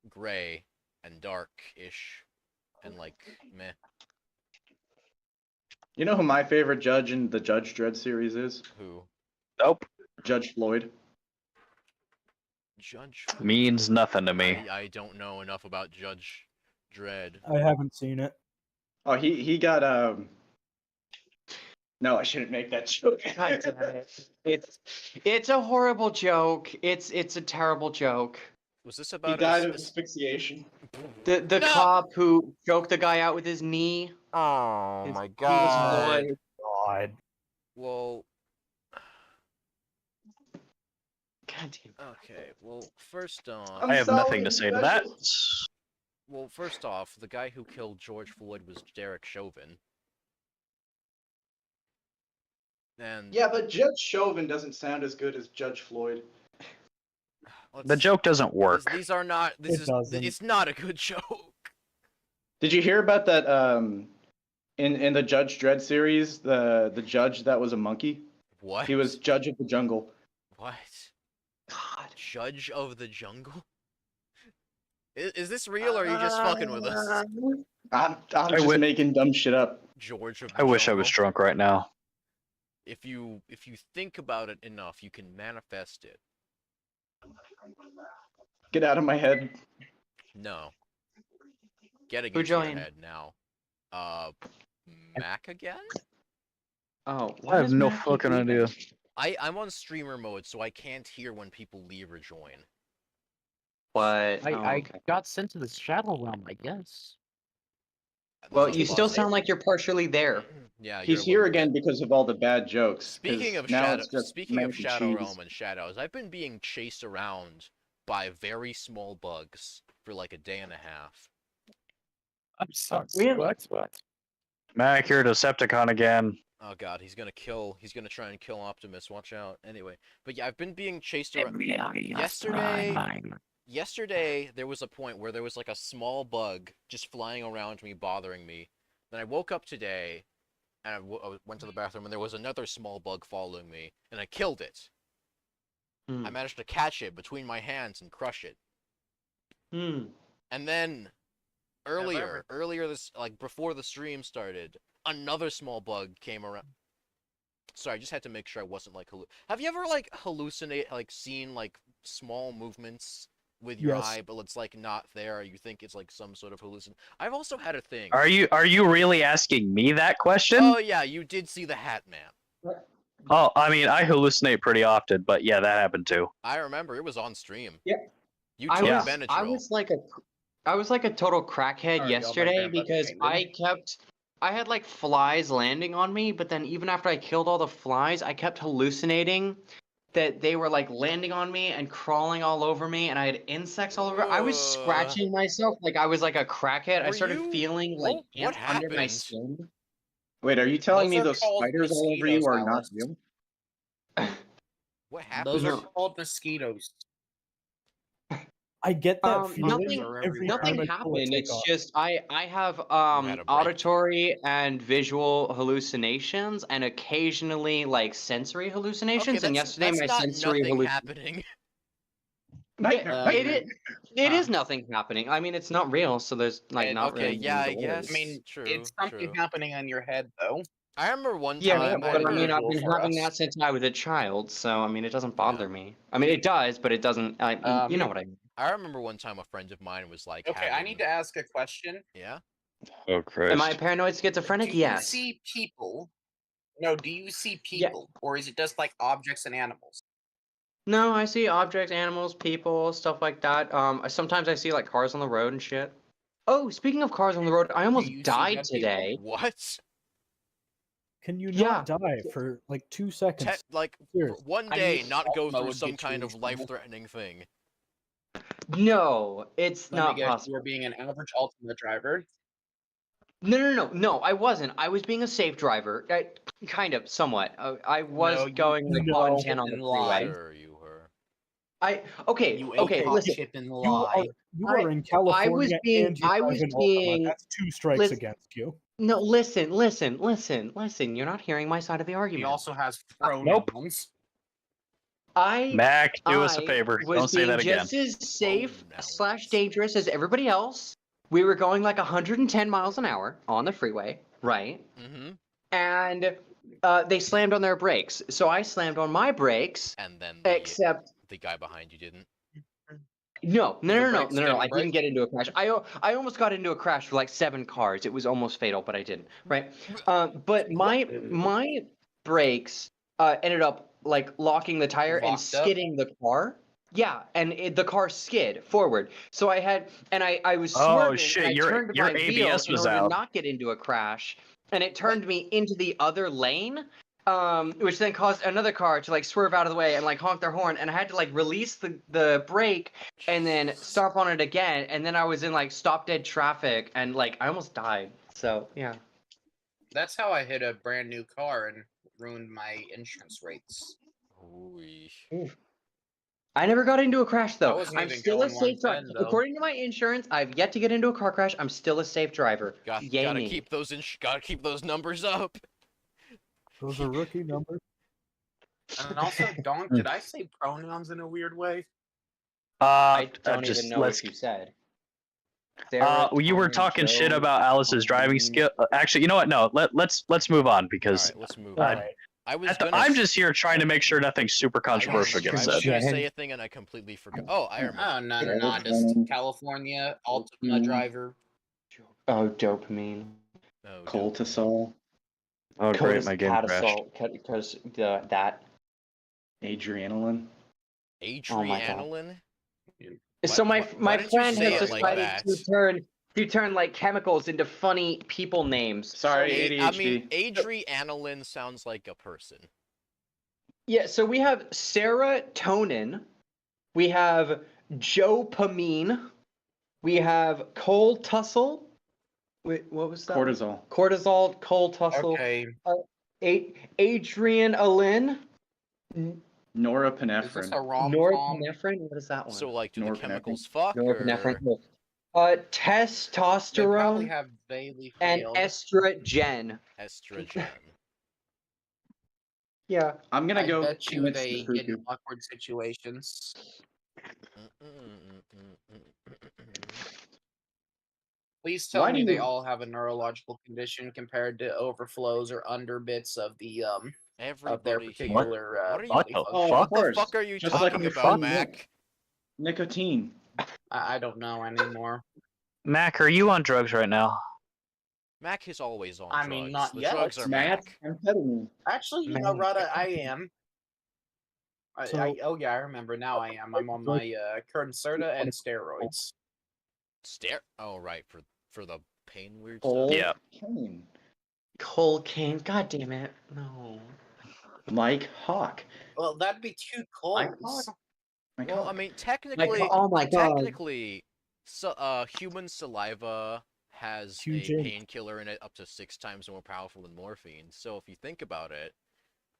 gray and dark-ish and like meh. You know who my favorite judge in the Judge Dredd series is? Who? Nope. Judge Floyd. Judge Means nothing to me. I don't know enough about Judge Dredd. I haven't seen it. Oh, he got No, I shouldn't make that joke. God damn it. It's a horrible joke. It's a terrible joke. Was this He about died a, of asphyxiation. The No! cop who choked the guy out with his knee. Oh His- my he was god. Floyd. God. Well, God damn. okay. Well, first off, I'm I have nothing sorry, to say to that. well, first off, the guy who killed George Floyd was Derek Chauvin. And Yeah, but Judge Chauvin doesn't sound as good as Judge Floyd. The let's- joke doesn't work. These are not. This It is. doesn't. It's not a good joke. Did you hear about that? In the Judge Dredd series, the judge that was a monkey. What? He was Judge of the Jungle. What? God. Judge of the Jungle? Is this real, or are you just fucking with us? I'm I just wi- making dumb shit up. George of the I wish I was Jungle? drunk right now. If you think about it enough, you can manifest it. Get out of my head. No. Getting Who into your joined? head now. Mac again? Oh, I have does no Matt keep fucking leaving? idea. I'm on streamer mode, so I can't hear when people leave or join. What? I, Oh, I okay. got sent to the Shadow Realm, I guess. Well, That's you still possible. sound like you're partially there. Yeah, He's you're a here little bit. again because of all the bad jokes. 'cause Speaking of now Shadow, it's just speaking of mac and Shadow cheese. Realm and shadows, I've been being chased around by very small bugs for like a day and a half. I'm sorry. Really? What? Mac, you're a Decepticon again. Oh god, he's gonna try and kill Optimus, watch out. Anyway, but yeah, I've been being chased around. Yesterday, there was a point where there was like a small bug just flying around me, bothering me. Then I woke up today, and I went to the bathroom, and there was another small bug following me, and I killed it. Hmm. I managed to catch it between my hands and crush it. Hmm. And then, earlier this, like before the stream started, another small bug came around. Sorry, I just had to make sure I wasn't like Have you ever like seen like small movements with your Yes. eye, but it's like not there? You think it's like some sort of hallucin. I've also had a thing. Are you really asking me that question? Oh yeah, you did see the Hat Man. Oh, I mean, I hallucinate pretty often, but yeah, that happened too. I remember it was on stream. Yeah. You I took was, Benadryl. I was like a total crackhead Sorry, y'all, my yesterday grandpa's because fainted. I had like flies landing on me, but then even after I killed all the flies, I kept hallucinating that they were like landing on me and crawling all over me, and I had insects all over. I was scratching myself like I was like a crackhead. I Were started you- feeling like what ants under my happened? skin. Wait, are you telling me Those are those called spiders all over you mosquitoes, are not Alice. real? What happened? Those are No. called mosquitoes. I get that feeling Nothing- every Nothing time I pull a happened. It's takeoff. just I have had a break. auditory and visual hallucinations and occasionally like sensory Okay, hallucinations. and that's yesterday my not sensory nothing hallucination. happening. It is nothing happening. I mean, it's not real, so there's like Okay, not Okay, really. yeah, I anything to worry. guess. I mean, true, it's something true. happening on your head, though. I remember one Yeah, time. but I remember- mean, I've been for having us. that since I was a child, so I mean, it doesn't bother me. I mean, it does, but it doesn't. You know what I mean. I remember one time a friend of mine was like, Okay, I having- need to ask a question. Yeah. Oh, Christ. Am I paranoid schizophrenic? Do you Yes. see people? No, do you see Yeah. people, or is it just like objects and animals? No, I see objects, animals, people, stuff like that. Sometimes I see like cars on the road and shit. Oh, speaking of cars on the road, I almost you see died dead people? today. What? Can you Yeah. not die for like 2 seconds? Like for Seriously. one I day, mean, not go Ultima through would some get kind you of in trouble. life-threatening thing. No, it's Let not me guess, possible. you were being an average Ultima driver. No, I wasn't. I was being a safe driver. Kind of, somewhat. I was No, you- going like no, on 10 on the and lie. freeway. Sure, you were. Okay, You okay, ate hot listen. chip and You are, lie. you are in I was California being- and you I drive was an Ultima. being- That's 2 strikes listen- against you. No, listen. You're not hearing my side of the He argument. also has Nope. pronouns. Mac, do us a I favor. was Don't say being that again. just as safe Pronouns. / dangerous as everybody else. We were going like 110 miles an hour on the freeway, right? Mm-hmm. And they slammed on their brakes. So I slammed on my brakes, And then except the guy behind you didn't. No. brakes I didn't didn't break? get into a crash. I almost got into a crash for like 7 cars. It was almost fatal, but I didn't. Right. But my brakes ended up like locking the tire and Locked up? skidding the car. Yeah, and the car skid forward. So I was Oh, swerving shit, and I your- turned your my wheel ABS in was order to out. not get into a crash, and it turned me into the other lane. Which then caused another car to like swerve out of the way and like honk their horn, and I had to like release the brake and then stomp on it again, and then I was in like stop dead traffic and like I almost died. So yeah. That's how I hit a brand new car and ruined my insurance rates. Ooh. I never got into a crash I though. wasn't I'm even still a going safe driver. 110 though. According to my insurance, I've yet to get into a car crash. I'm still a safe driver. Yay Gotta me. keep those gotta keep those numbers up. Those are rookie numbers. And also, Donk, did I say pronouns in a weird way? I don't just even know let's. what you said. You were Serotonin talking shit Joe, about Alice's driving Colleen. skill. Actually, you know what? No, let's move on because Alright, let's move uh, on. Alright. I was I'm just here trying to make sure nothing super controversial I gets was said. gonna say a thing and I completely forgot. Oh, I remember. Oh, no. Just California Ultima driver. Oh, dopamine. Oh, Cortisol. Oh, great, my game crashed. Because that. Adrenaline. Oh my God. Adrianolin? So Why my didn't you friend say has it like decided that? to turn like chemicals into funny people names. Sorry, ADHD. I mean, Adrianolin sounds like a person. Yeah, so we have serotonin, we have dopamine, we have coal tussle. Wait, what was that? Cortisol. Cortisol, coal tussle. Okay. Adrenaline, Is this a Norepinephrine. rom-com? norepinephrine. What is that one? So, like, do the Norepinephrine. chemicals fuck, or... Norepinephrine. They probably Testosterone have vaguely and failed. estrogen. Yeah. I'm gonna I go bet you commit they get seppuku. in awkward situations. Please tell Why me do they you- all have a neurological condition compared to overflows or underbits of the of their Everybody particular here. What are you? What body the function. fuck? What the course. fuck are you Just like talking your about, phone Mac? Nicotine. I don't know anymore. Mac, are you on drugs right now? Mac is always on I drugs. mean, not the yet. drugs are Matt, Mac. amphetamine. Actually, you know, Rada, I am. Oh yeah, I remember. Now I am. I'm on my Concerta and steroids. Oh, right, for the pain weird Coal. stuff. Yeah. Kane. Cocaine. God damn it. No. Mike Hawk. Well, that'd be too close. Mike Well, I Hawk. mean, technically, oh my God. technically, human saliva has a Huge ink. painkiller in it up to 6 times more powerful than morphine. So if you think about it,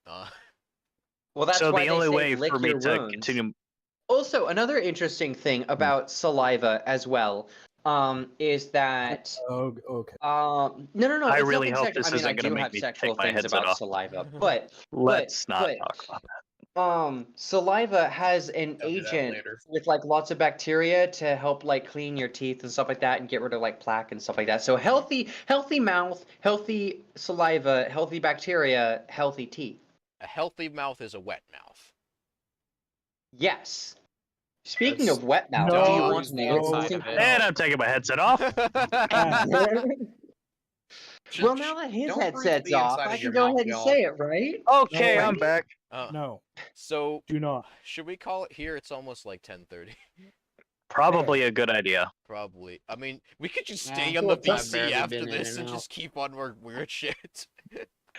Well, that's So why the they only say way lick for me your to wounds. continue. Also, another interesting thing about saliva as well, is that Oh, okay. no. I it's really nothing hope sexual. this I mean, isn't I gonna do make have me sexual take my things headset about off. saliva, but Let's not but- talk about that. saliva has an I'll do that agent later. with like lots of bacteria to help like clean your teeth and stuff like that and get rid of like plaque and stuff like that. So healthy mouth, healthy saliva, healthy bacteria, healthy teeth. a healthy mouth is a wet mouth. Yes. Speaking That's- of wet mouth, No, do you want use the another inside interesting of it. And I'm taking my headset off. Well, now that his Don't breathe headset's the off, inside I of can your go mouth, ahead and y'all. say it, right? Okay, No, I'm back. No, So do not. should we call it here? It's almost like 10:30. Probably a good idea. Probably. I mean, we could just Yeah, stay on well, the I've VC barely after been in this and and out. just keep on our weird shit.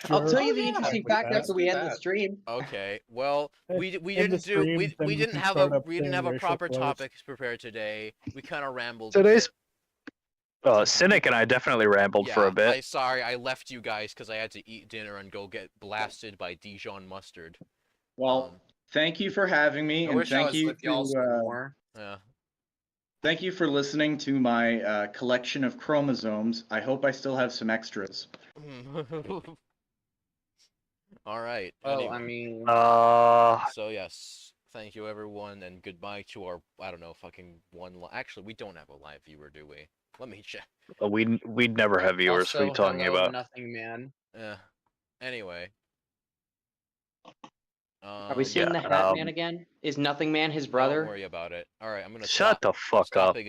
I'll Sure. tell you Oh, the yeah, interesting we fact can. after we end the Let's do stream. Okay. Well, we In the didn't do stream, then we we didn't can have start a up we didn't saying have a racial proper slurs. topic prepared today. We kind of rambled. Today's Cynic and I definitely rambled for a bit. I left you guys because I had to eat dinner and go get blasted by Dijon mustard. Well, thank you for having me, I and wish I thank was you with y'all some to, more. Yeah. thank you for listening to my collection of chromosomes. I hope I still have some extras. All right. Well, Anyway. I mean, So yes, thank you everyone, and goodbye to our fucking one. Actually, we don't have a live viewer, do we? Let me check. We'd never have viewers. What are you also, talking hello, about? Nothing Man. Anyway. Are we seeing the Hat Man again? Is Nothing Man his brother? Don't worry about it. All right, I'm gonna Shut stop. the fuck up. Stopping